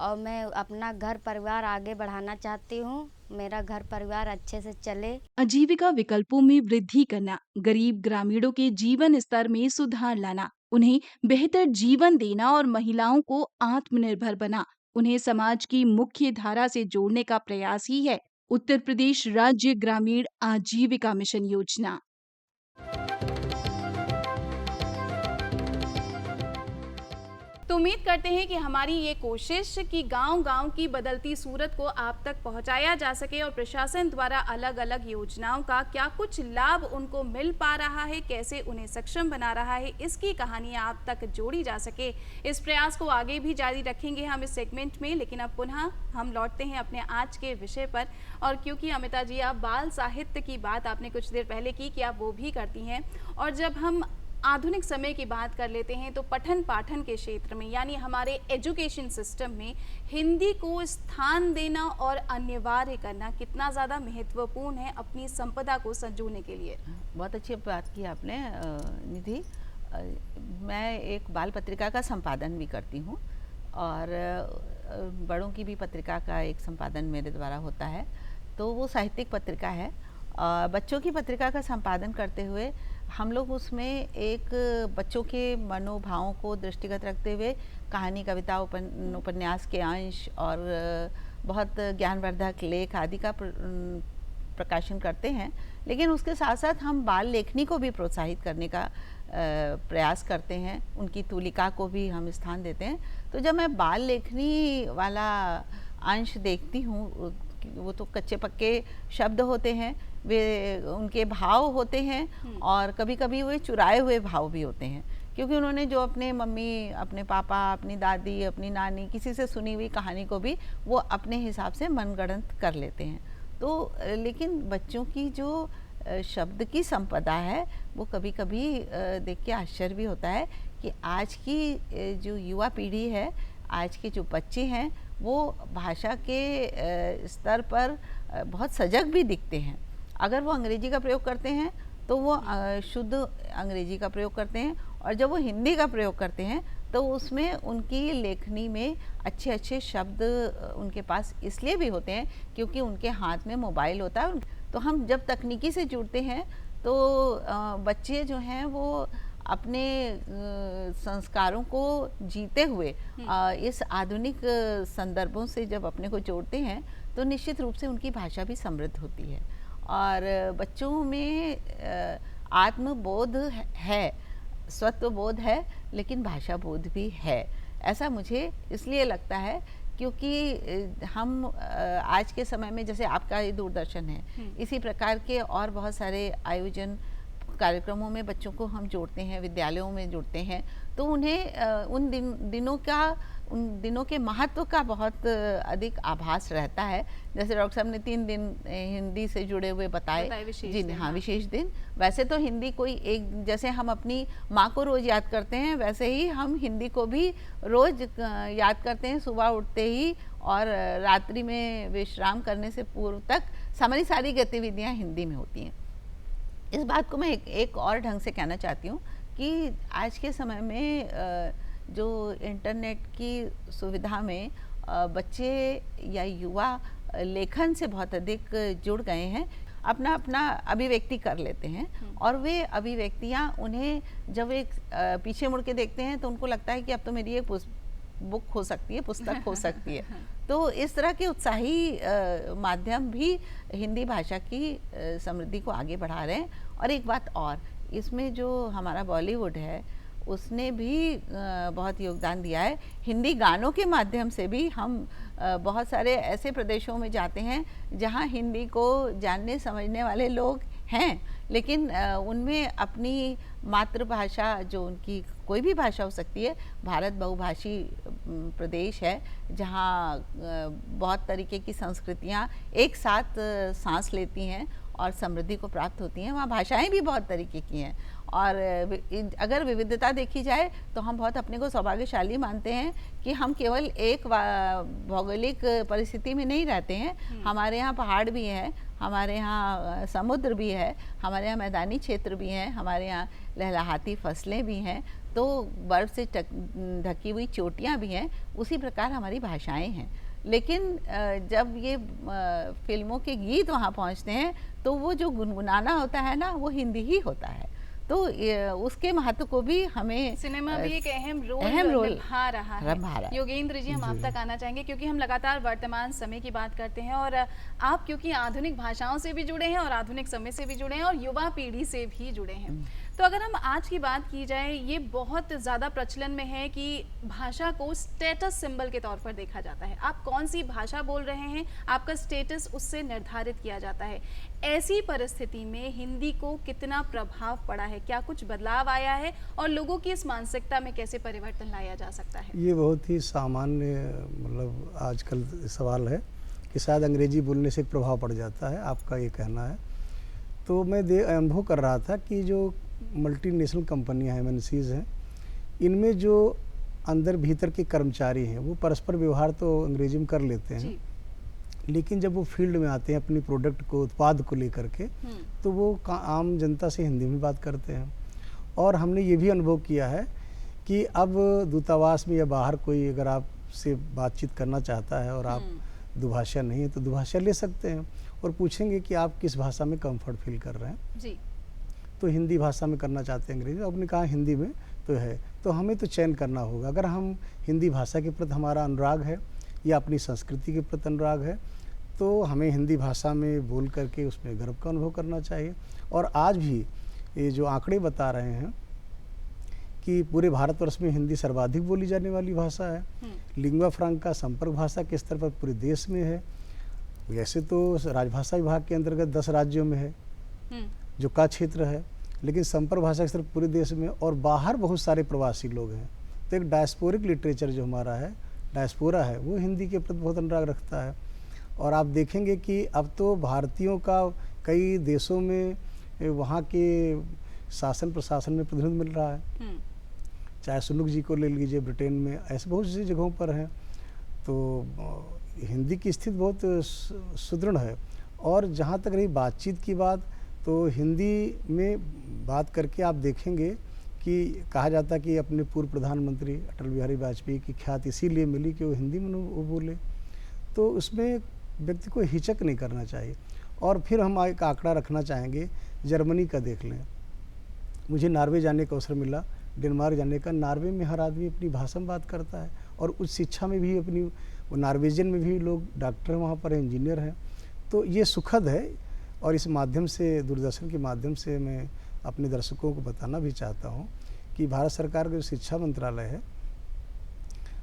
[SPEAKER 4] और मैं अपना घर परिवार आगे बढ़ाना चाहती हूँ, मेरा घर परिवार अच्छे से चले।
[SPEAKER 1] आजीविका विकल्पों में वृद्धि करना, गरीब ग्रामीणों के जीवन स्तर में सुधार लाना, उन्हें बेहतर जीवन देना और महिलाओं को आत्मनिर्भर बना, उन्हें समाज की मुख्य धारा से जोड़ने का प्रयास ही है उत्तर प्रदेश राज्य ग्रामीण आजीविका मिशन योजना। तो उम्मीद करते हैं कि हमारी ये कोशिश कि गांव-गांव की बदलती सूरत को आप तक पहुंचाया जा सके और प्रशासन द्वारा अलग-अलग योजनाओं का क्या कुछ लाभ उनको मिल पा रहा है, कैसे उन्हें सक्षम बना रहा है, इसकी कहानियां आप तक जोड़ी जा सके। इस प्रयास को आगे भी जारी रखेंगे हम इस सेगमेंट में, लेकिन अब पुनः हम लौटते हैं अपने आज के विषय पर। और क्योंकि अमिता जी, आप बाल साहित्य की बात आपने कुछ देर पहले की कि आप वो भी करती हैं, और जब हम आधुनिक समय की बात कर लेते हैं तो पठन पाठन के क्षेत्र में यानी हमारे एजुकेशन सिस्टम में हिंदी को स्थान देना और अनिवार्य करना कितना ज़्यादा महत्वपूर्ण है अपनी संपदा को संजोने के लिए।
[SPEAKER 2] बहुत अच्छी बात की आपने निधि। मैं एक बाल पत्रिका का संपादन भी करती हूँ और बड़ों की भी पत्रिका का एक संपादन मेरे द्वारा होता है, तो वो साहित्यिक पत्रिका है। बच्चों की पत्रिका का संपादन करते हुए हम लोग उसमें एक बच्चों के मनोभावों को दृष्टिगत रखते हुए कहानी, कविता, उपन्यास के अंश और बहुत ज्ञानवर्धक लेख आदि का प्रकाशन करते हैं। लेकिन उसके साथ साथ हम बाल लेखनी को भी प्रोत्साहित करने का प्रयास करते हैं, उनकी तूलिका को भी हम स्थान देते हैं। तो जब मैं बाल लेखनी वाला अंश देखती हूँ, वो तो कच्चे पक्के शब्द होते हैं, वे उनके भाव होते हैं और कभी कभी वे चुराए हुए भाव भी होते हैं, क्योंकि उन्होंने जो अपने मम्मी, अपने पापा, अपनी दादी, अपनी नानी, किसी से सुनी हुई कहानी को भी वो अपने हिसाब से मनगढ़ंत कर लेते हैं। तो लेकिन बच्चों की जो शब्द की संपदा है वो कभी कभी देख के आश्चर्य भी होता है कि आज की जो युवा पीढ़ी है, आज के जो बच्चे हैं, वो भाषा के स्तर पर बहुत सजग भी दिखते हैं। अगर वो अंग्रेजी का प्रयोग करते हैं तो वो शुद्ध अंग्रेजी का प्रयोग करते हैं, और जब वो हिंदी का प्रयोग करते हैं तो उसमें उनकी लेखनी में अच्छे अच्छे शब्द उनके पास इसलिए भी होते हैं क्योंकि उनके हाथ में मोबाइल होता है। तो हम जब तकनीकी से जुड़ते हैं तो बच्चे जो हैं वो अपने संस्कारों को जीते हुए इस आधुनिक संदर्भों से जब अपने को जोड़ते हैं तो निश्चित रूप से उनकी भाषा भी समृद्ध होती है और बच्चों में आत्मबोध है, स्वत्वबोध है, लेकिन भाषा बोध भी है। ऐसा मुझे इसलिए लगता है क्योंकि हम आज के समय में, जैसे आपका ये दूरदर्शन है, इसी प्रकार के और बहुत सारे आयोजन कार्यक्रमों में बच्चों को हम जोड़ते हैं, विद्यालयों में जोड़ते हैं, तो उन्हें उन दिनों के महत्व का बहुत अधिक आभास रहता है। जैसे डॉक्टर साहब ने 3 दिन हिंदी से जुड़े हुए बताए जी, हाँ, विशेष दिन। वैसे तो हिंदी कोई एक, जैसे हम अपनी माँ को रोज़ याद करते हैं, वैसे ही हम हिंदी को भी रोज़ याद करते हैं, सुबह उठते ही और रात्रि में विश्राम करने से पूर्व तक हमारी सारी गतिविधियाँ हिंदी में होती हैं। इस बात को मैं एक और ढंग से कहना चाहती हूँ कि आज के समय में जो इंटरनेट की सुविधा में बच्चे या युवा लेखन से बहुत अधिक जुड़ गए हैं, अपना अपना अभिव्यक्ति कर लेते हैं और वे अभिव्यक्तियाँ उन्हें जब एक पीछे मुड़ के देखते हैं तो उनको लगता है कि अब तो मेरी एक बुक हो सकती है, पुस्तक हो सकती है। तो इस तरह के उत्साही माध्यम भी हिंदी भाषा की समृद्धि को आगे बढ़ा रहे हैं। और एक बात और, इसमें जो हमारा बॉलीवुड है उसने भी बहुत योगदान दिया है। हिंदी गानों के माध्यम से भी हम बहुत सारे ऐसे प्रदेशों में जाते हैं जहाँ हिंदी को जानने समझने वाले लोग हैं, लेकिन उनमें अपनी मातृभाषा, जो उनकी कोई भी भाषा हो सकती है, भारत बहुभाषी प्रदेश है जहाँ बहुत तरीके की संस्कृतियाँ एक साथ सांस लेती हैं और समृद्धि को प्राप्त होती हैं। वहाँ भाषाएं भी बहुत तरीके की हैं और अगर विविधता देखी जाए तो हम बहुत अपने को सौभाग्यशाली मानते हैं कि हम केवल एक भौगोलिक परिस्थिति में नहीं रहते हैं। हमारे यहाँ पहाड़ भी हैं, हमारे यहाँ समुद्र भी है, हमारे यहाँ मैदानी क्षेत्र भी हैं, हमारे यहाँ लहलहाती फसलें भी हैं, तो बर्फ़ से ढकी हुई चोटियाँ भी हैं। उसी प्रकार हमारी भाषाएं हैं। लेकिन जब ये फिल्मों के गीत वहाँ पहुँचते हैं तो वो जो गुनगुनाना होता है ना, वो हिंदी ही होता है। तो उसके महत्व को भी हमें
[SPEAKER 1] सिनेमा भी एक अहम रोल निभा रहा है। योगेंद्र जी, हम आप तक आना चाहेंगे क्योंकि हम लगातार वर्तमान समय की बात करते हैं और आप क्योंकि आधुनिक भाषाओं से भी जुड़े हैं और आधुनिक समय से भी जुड़े हैं और युवा पीढ़ी से भी जुड़े हैं, तो अगर हम आज की बात की जाए, ये बहुत ज़्यादा प्रचलन में है कि भाषा को स्टेटस सिंबल के तौर पर देखा जाता है। आप कौन सी भाषा बोल रहे हैं, आपका स्टेटस उससे निर्धारित किया जाता है। ऐसी परिस्थिति में हिंदी को कितना प्रभाव पड़ा है, क्या कुछ बदलाव आया है और लोगों की इस मानसिकता में कैसे परिवर्तन लाया जा सकता है?
[SPEAKER 3] ये बहुत ही सामान्य मतलब आजकल सवाल है कि शायद अंग्रेजी बोलने से एक प्रभाव पड़ जाता है, आपका ये कहना है। तो मैं अनुभव कर रहा था कि जो मल्टीनेशनल कंपनियां हैं, MNCs हैं, इनमें जो अंदर भीतर के कर्मचारी हैं वो परस्पर व्यवहार तो अंग्रेजी में कर लेते हैं, लेकिन जब वो फील्ड में आते हैं अपनी प्रोडक्ट को, उत्पाद को लेकर के, तो वो आम जनता से हिंदी में बात करते हैं। और हमने ये भी अनुभव किया है कि अब दूतावास में या बाहर कोई अगर आपसे बातचीत करना चाहता है और आप दुभाषा नहीं है तो दुभाषा ले सकते हैं और पूछेंगे कि आप किस भाषा में कंफर्ट फील कर रहे हैं
[SPEAKER 1] जी।
[SPEAKER 3] तो हिंदी भाषा में करना चाहते हैं, अंग्रेजी, आपने कहा हिंदी में तो है, तो हमें तो चयन करना होगा। अगर हम हिंदी भाषा के प्रति हमारा अनुराग है या अपनी संस्कृति के प्रति अनुराग है तो हमें हिंदी भाषा में बोल करके उसमें गर्व का अनुभव करना चाहिए। और आज भी ये जो आंकड़े बता रहे हैं कि पूरे भारतवर्ष में हिंदी सर्वाधिक बोली जाने वाली भाषा है, लिंगुआ फ्रांका संपर्क भाषा के स्तर पर पूरे देश में है। वैसे तो राजभाषा विभाग के अंतर्गत 10 राज्यों में है जो का क्षेत्र है, लेकिन संपर्क भाषा के स्तर पूरे देश में, और बाहर बहुत सारे प्रवासी लोग हैं। तो एक डायस्पोरिक लिटरेचर जो हमारा है, डायस्पोरा है, वो हिंदी के प्रति बहुत अनुराग रखता है। और आप देखेंगे कि अब तो भारतीयों का कई देशों में वहाँ के शासन प्रशासन में प्रतिनिधित्व मिल रहा है, चाहे सुनुक जी को ले लीजिए, ब्रिटेन में ऐसे बहुत सी जगहों पर हैं। तो हिंदी की स्थिति बहुत सुदृढ़ है। और जहाँ तक रही बातचीत की बात, तो हिंदी में बात करके आप देखेंगे कि कहा जाता कि अपने पूर्व प्रधानमंत्री अटल बिहारी वाजपेयी की ख्याति इसीलिए मिली कि वो हिंदी में वो बोले, तो उसमें व्यक्ति को हिचक नहीं करना चाहिए। और फिर हम एक आंकड़ा रखना चाहेंगे, जर्मनी का देख लें। मुझे नॉर्वे जाने का अवसर मिला, डेनमार्क जाने का। नॉर्वे में हर आदमी अपनी भाषा में बात करता है और उच्च शिक्षा में भी अपनी, वो नॉर्वेजियन में भी लोग डॉक्टर हैं, वहाँ पर इंजीनियर हैं। तो ये सुखद है। और इस माध्यम से, दूरदर्शन के माध्यम से मैं अपने दर्शकों को बताना भी चाहता हूँ कि भारत सरकार का जो शिक्षा मंत्रालय है,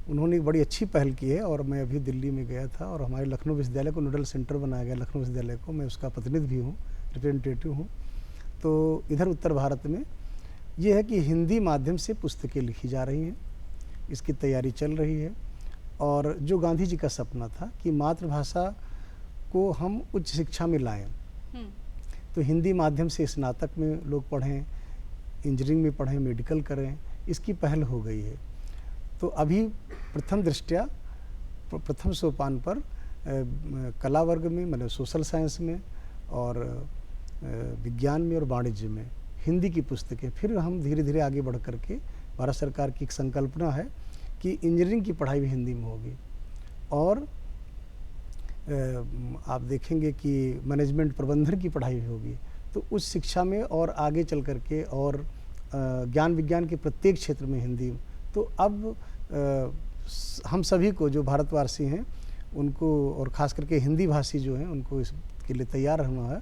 [SPEAKER 3] उन्होंने एक बड़ी अच्छी पहल की है। और मैं अभी दिल्ली में गया था और हमारे लखनऊ विश्वविद्यालय को नोडल सेंटर बनाया गया, लखनऊ विश्वविद्यालय को, मैं उसका प्रतिनिधि भी हूँ, रिप्रेजेंटेटिव हूँ। तो इधर उत्तर भारत में ये है कि हिंदी माध्यम से पुस्तकें लिखी जा रही हैं, इसकी तैयारी चल रही है। और जो गांधी जी का सपना था कि मातृभाषा को हम उच्च शिक्षा में लाएं, तो हिंदी माध्यम से स्नातक में लोग पढ़ें, इंजीनियरिंग में पढ़ें, मेडिकल करें, इसकी पहल हो गई है। तो अभी प्रथम दृष्टया प्रथम सोपान पर कला वर्ग में, मतलब सोशल साइंस में और विज्ञान में और वाणिज्य में हिंदी की पुस्तकें, फिर हम धीरे धीरे आगे बढ़ करके, भारत सरकार की एक संकल्पना है कि इंजीनियरिंग की पढ़ाई भी हिंदी में होगी। और आप देखेंगे कि मैनेजमेंट प्रबंधन की पढ़ाई भी होगी। तो उस शिक्षा में और आगे चल करके, और ज्ञान विज्ञान के प्रत्येक क्षेत्र में हिंदी। तो अब हम सभी को, जो भारतवासी हैं उनको, और ख़ास करके हिंदी भाषी जो हैं, उनको इसके लिए तैयार रहना है।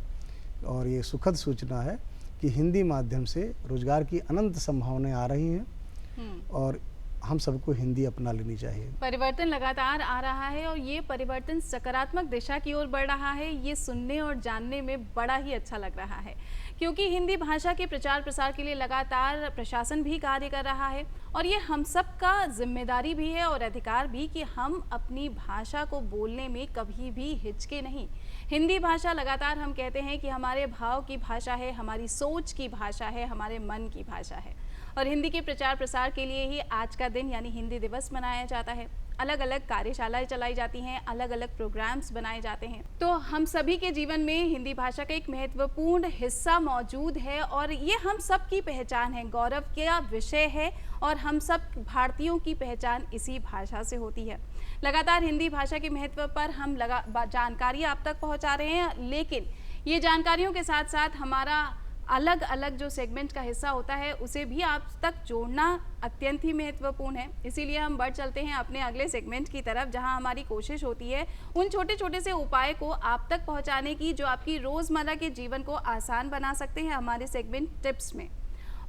[SPEAKER 3] और ये सुखद सूचना है कि हिंदी माध्यम से रोजगार की अनंत संभावनाएं आ रही हैं और हम सबको हिंदी अपना लेनी चाहिए।
[SPEAKER 1] परिवर्तन लगातार आ रहा है और ये परिवर्तन सकारात्मक दिशा की ओर बढ़ रहा है। ये सुनने और जानने में बड़ा ही अच्छा लग रहा है, क्योंकि हिंदी भाषा के प्रचार प्रसार के लिए लगातार प्रशासन भी कार्य कर रहा है। और ये हम सब का जिम्मेदारी भी है और अधिकार भी कि हम अपनी भाषा को बोलने में कभी भी हिचके नहीं। हिंदी भाषा लगातार हम कहते हैं कि हमारे भाव की भाषा है, हमारी सोच की भाषा है, हमारे मन की भाषा है। और हिंदी के प्रचार प्रसार के लिए ही आज का दिन यानी हिंदी दिवस मनाया जाता है। अलग अलग कार्यशालाएं चलाई जाती हैं, अलग अलग प्रोग्राम्स बनाए जाते हैं। तो हम सभी के जीवन में हिंदी भाषा का एक महत्वपूर्ण हिस्सा मौजूद है और ये हम सब की पहचान है, गौरव का विषय है और हम सब भारतीयों की पहचान इसी भाषा से होती है। लगातार हिंदी भाषा के महत्व पर हम जानकारी आप तक पहुँचा रहे हैं, लेकिन ये जानकारियों के साथ साथ हमारा अलग अलग जो सेगमेंट का हिस्सा होता है उसे भी आप तक जोड़ना अत्यंत ही महत्वपूर्ण है। इसीलिए हम बढ़ चलते हैं अपने अगले सेगमेंट की तरफ, जहां हमारी कोशिश होती है उन छोटे छोटे से उपाय को आप तक पहुंचाने की जो आपकी रोज़मर्रा के जीवन को आसान बना सकते हैं, हमारे सेगमेंट टिप्स में।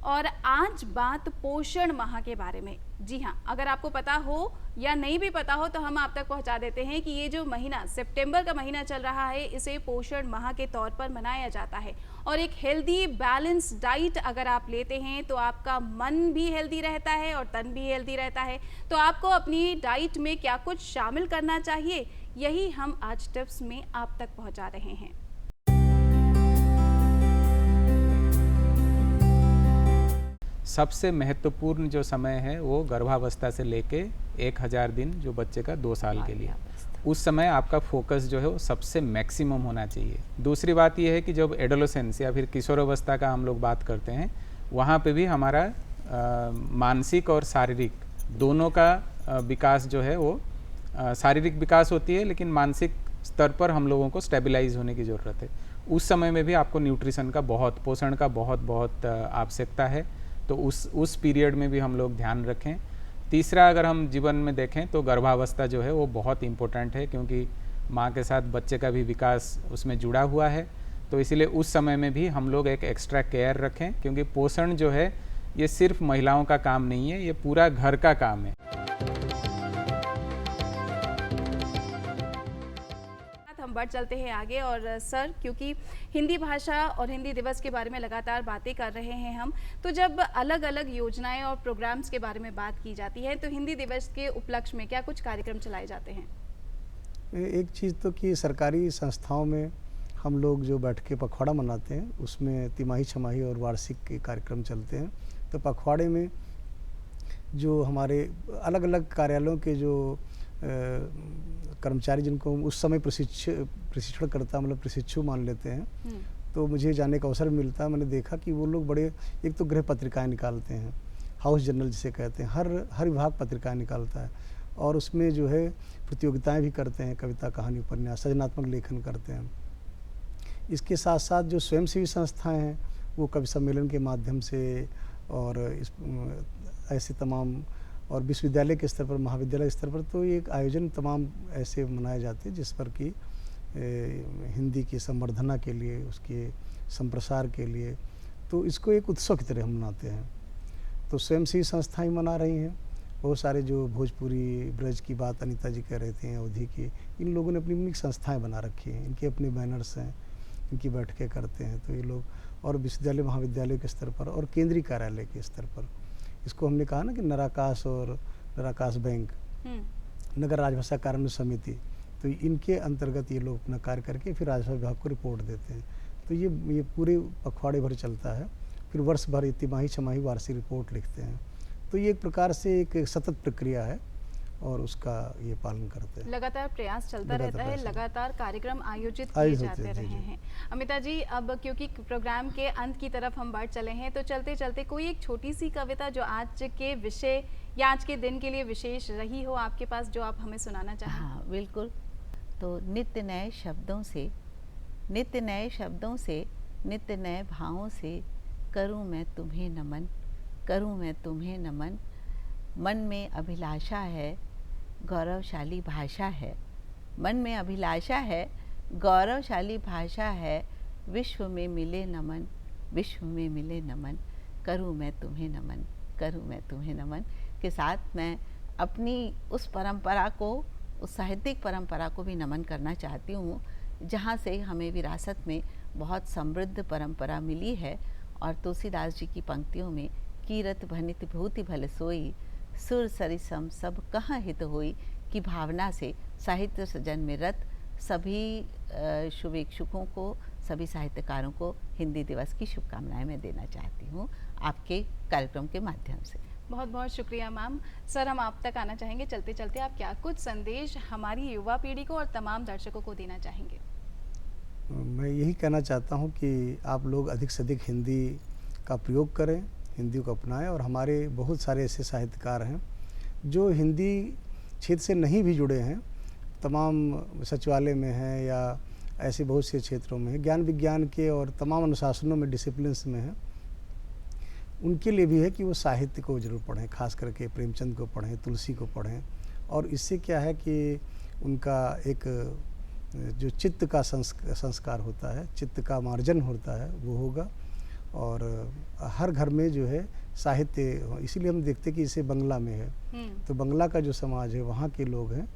[SPEAKER 1] और आज बात पोषण माह के बारे में। जी हाँ, अगर आपको पता हो या नहीं भी पता हो तो हम आप तक पहुंचा देते हैं कि ये जो महीना सितंबर का महीना चल रहा है, इसे पोषण माह के तौर पर मनाया जाता है। और एक हेल्दी बैलेंस डाइट अगर आप लेते हैं तो आपका मन भी हेल्दी रहता है और तन भी हेल्दी रहता है। तो आपको अपनी डाइट में क्या कुछ शामिल करना चाहिए, यही हम आज टिप्स में आप तक पहुंचा रहे हैं।
[SPEAKER 9] सबसे महत्वपूर्ण जो समय है वो गर्भावस्था से लेके 1000 दिन, जो बच्चे का 2 साल के लिए, उस समय आपका फोकस जो है वो सबसे मैक्सिमम होना चाहिए। दूसरी बात ये है कि जब एडोलेसेंस या फिर किशोरावस्था का हम लोग बात करते हैं, वहाँ पे भी हमारा मानसिक और शारीरिक दोनों का विकास जो है वो शारीरिक विकास होती है, लेकिन मानसिक स्तर पर हम लोगों को स्टेबलाइज होने की ज़रूरत है। उस समय में भी आपको न्यूट्रिशन का पोषण का बहुत आवश्यकता है, तो उस पीरियड में भी हम लोग ध्यान रखें। तीसरा, अगर हम जीवन में देखें तो गर्भावस्था जो है वो बहुत इम्पोर्टेंट है, क्योंकि माँ के साथ बच्चे का भी विकास उसमें जुड़ा हुआ है। तो इसीलिए उस समय में भी हम लोग एक एक्स्ट्रा केयर रखें, क्योंकि पोषण जो है ये सिर्फ महिलाओं का काम नहीं है, ये पूरा घर का काम है।
[SPEAKER 1] हम बढ़ चलते हैं आगे। और सर, क्योंकि हिंदी भाषा और हिंदी दिवस के बारे में लगातार बातें कर रहे हैं हम, तो जब अलग अलग योजनाएं और प्रोग्राम्स के बारे में बात की जाती है तो हिंदी दिवस के उपलक्ष्य में क्या कुछ कार्यक्रम चलाए जाते हैं?
[SPEAKER 3] एक चीज़ तो कि सरकारी संस्थाओं में हम लोग जो बैठ के पखवाड़ा मनाते हैं, उसमें तिमाही, छमाही और वार्षिक के कार्यक्रम चलते हैं। तो पखवाड़े में जो हमारे अलग अलग कार्यालयों के जो कर्मचारी, जिनको उस समय प्रशिक्षण करता, मतलब प्रशिक्षु मान लेते हैं, तो मुझे जाने का अवसर मिलता है। मैंने देखा कि वो लोग बड़े, एक तो गृह पत्रिकाएं निकालते हैं, हाउस जर्नल जिसे कहते हैं, हर विभाग पत्रिकाएं निकालता है, और उसमें जो है प्रतियोगिताएं भी करते हैं, कविता, कहानी, उपन्यास, सृजनात्मक लेखन करते हैं। इसके साथ साथ जो स्वयंसेवी संस्थाएं हैं वो कवि सम्मेलन के माध्यम से और ऐसे तमाम, और विश्वविद्यालय के स्तर पर, महाविद्यालय स्तर पर, तो ये आयोजन तमाम ऐसे मनाए जाते हैं जिस पर कि हिंदी की संवर्धना के लिए, उसके संप्रसार के लिए, तो इसको एक उत्सव की तरह हम मनाते हैं। तो स्वयंसेवी संस्थाएं मना रही हैं, बहुत सारे, जो भोजपुरी ब्रज की बात अनीता जी कह रहे थे, अवधि की, इन लोगों ने अपनी अपनी संस्थाएं बना रखी हैं, इनके अपने बैनर्स हैं, इनकी बैठकें करते हैं। तो ये लोग, और विश्वविद्यालय महाविद्यालय के स्तर पर और केंद्रीय कार्यालय के स्तर पर, इसको हमने कहा ना कि नराकाश और नराकाश बैंक, नगर राजभाषा कार्यान्वयन समिति, तो इनके अंतर्गत ये लोग अपना कार्य करके फिर राजभाषा विभाग को रिपोर्ट देते हैं। तो ये पूरे पखवाड़े भर चलता है, फिर वर्ष भर तिमाही, छमाही, वार्षिक रिपोर्ट लिखते हैं। तो ये एक प्रकार से एक सतत प्रक्रिया है और उसका ये पालन करते हैं।
[SPEAKER 1] लगातार प्रयास चलता रहता है, लगातार कार्यक्रम आयोजित किए जाते रहे हैं। अमिता जी, अब क्योंकि प्रोग्राम के अंत की तरफ हम बढ़ चले हैं, तो चलते चलते कोई एक छोटी सी कविता जो आज के विषय या आज के दिन के लिए विशेष रही हो आपके पास, जो आप हमें सुनाना चाहें?
[SPEAKER 2] हाँ, बिल्कुल। तो नित्य नए शब्दों से, नित्य नए शब्दों से, नित्य नए भावों से करूँ मैं तुम्हें नमन, करूँ मैं तुम्हें नमन। मन में अभिलाषा है, गौरवशाली भाषा है, मन में अभिलाषा है, गौरवशाली भाषा है, विश्व में मिले नमन, विश्व में मिले नमन, करूँ मैं तुम्हें नमन, करूँ मैं तुम्हें नमन के साथ मैं अपनी उस परंपरा को, उस साहित्यिक परंपरा को भी नमन करना चाहती हूँ, जहाँ से हमें विरासत में बहुत समृद्ध परंपरा मिली है। और तुलसीदास जी की पंक्तियों में, कीरत भनित भूति भल सोई, सुर सरिसम सब कहाँ हित होई, की भावना से साहित्य सृजन में रत सभी शुभेच्छुकों को, सभी साहित्यकारों को हिंदी दिवस की शुभकामनाएं मैं देना चाहती हूँ आपके कार्यक्रम के माध्यम से।
[SPEAKER 1] बहुत बहुत शुक्रिया मैम। सर, हम आप तक आना चाहेंगे, चलते चलते आप क्या कुछ संदेश हमारी युवा पीढ़ी को और तमाम दर्शकों को देना चाहेंगे?
[SPEAKER 3] मैं यही कहना चाहता हूँ कि आप लोग अधिक से अधिक हिंदी का प्रयोग करें, हिंदी को अपनाएं, और हमारे बहुत सारे ऐसे साहित्यकार हैं जो हिंदी क्षेत्र से नहीं भी जुड़े हैं, तमाम सचिवालय में हैं या ऐसे बहुत से क्षेत्रों में, ज्ञान विज्ञान के और तमाम अनुशासनों में, डिसिप्लिन्स में हैं। उनके लिए भी है कि वो साहित्य को जरूर पढ़ें, खास करके प्रेमचंद को पढ़ें, तुलसी को पढ़ें, और इससे क्या है कि उनका एक जो चित्त का संस्कार होता है, चित्त का मार्जन होता है, वो होगा। और हर घर में जो है साहित्य, इसीलिए हम देखते कि इसे बंगला में है, तो बंगला का जो समाज है वहाँ के लोग हैं,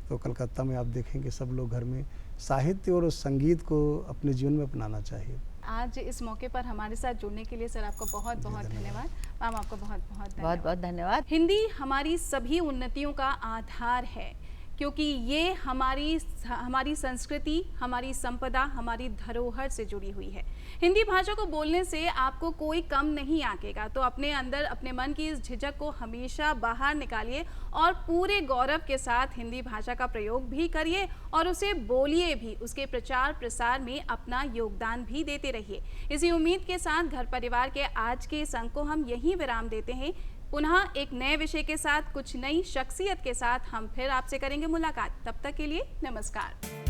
[SPEAKER 3] तो कलकत्ता में आप देखेंगे सब लोग घर में साहित्य और संगीत को अपने जीवन में अपनाना चाहिए।
[SPEAKER 1] आज इस मौके पर हमारे साथ जुड़ने के लिए सर आपको बहुत बहुत धन्यवाद। मैम आपको बहुत बहुत धन्यवाद।
[SPEAKER 2] बहुत बहुत धन्यवाद।
[SPEAKER 1] हिंदी हमारी सभी उन्नतियों का आधार है, क्योंकि ये हमारी संस्कृति, हमारी संपदा, हमारी धरोहर से जुड़ी हुई है। हिंदी भाषा को बोलने से आपको कोई कम नहीं आंकेगा, तो अपने अंदर अपने मन की इस झिझक को हमेशा बाहर निकालिए और पूरे गौरव के साथ हिंदी भाषा का प्रयोग भी करिए और उसे बोलिए भी, उसके प्रचार प्रसार में अपना योगदान भी देते रहिए। इसी उम्मीद के साथ घर परिवार के आज के इस अंक को हम यहीं विराम देते हैं। पुनः एक नए विषय के साथ, कुछ नई शख्सियत के साथ हम फिर आपसे करेंगे मुलाकात। तब तक के लिए नमस्कार।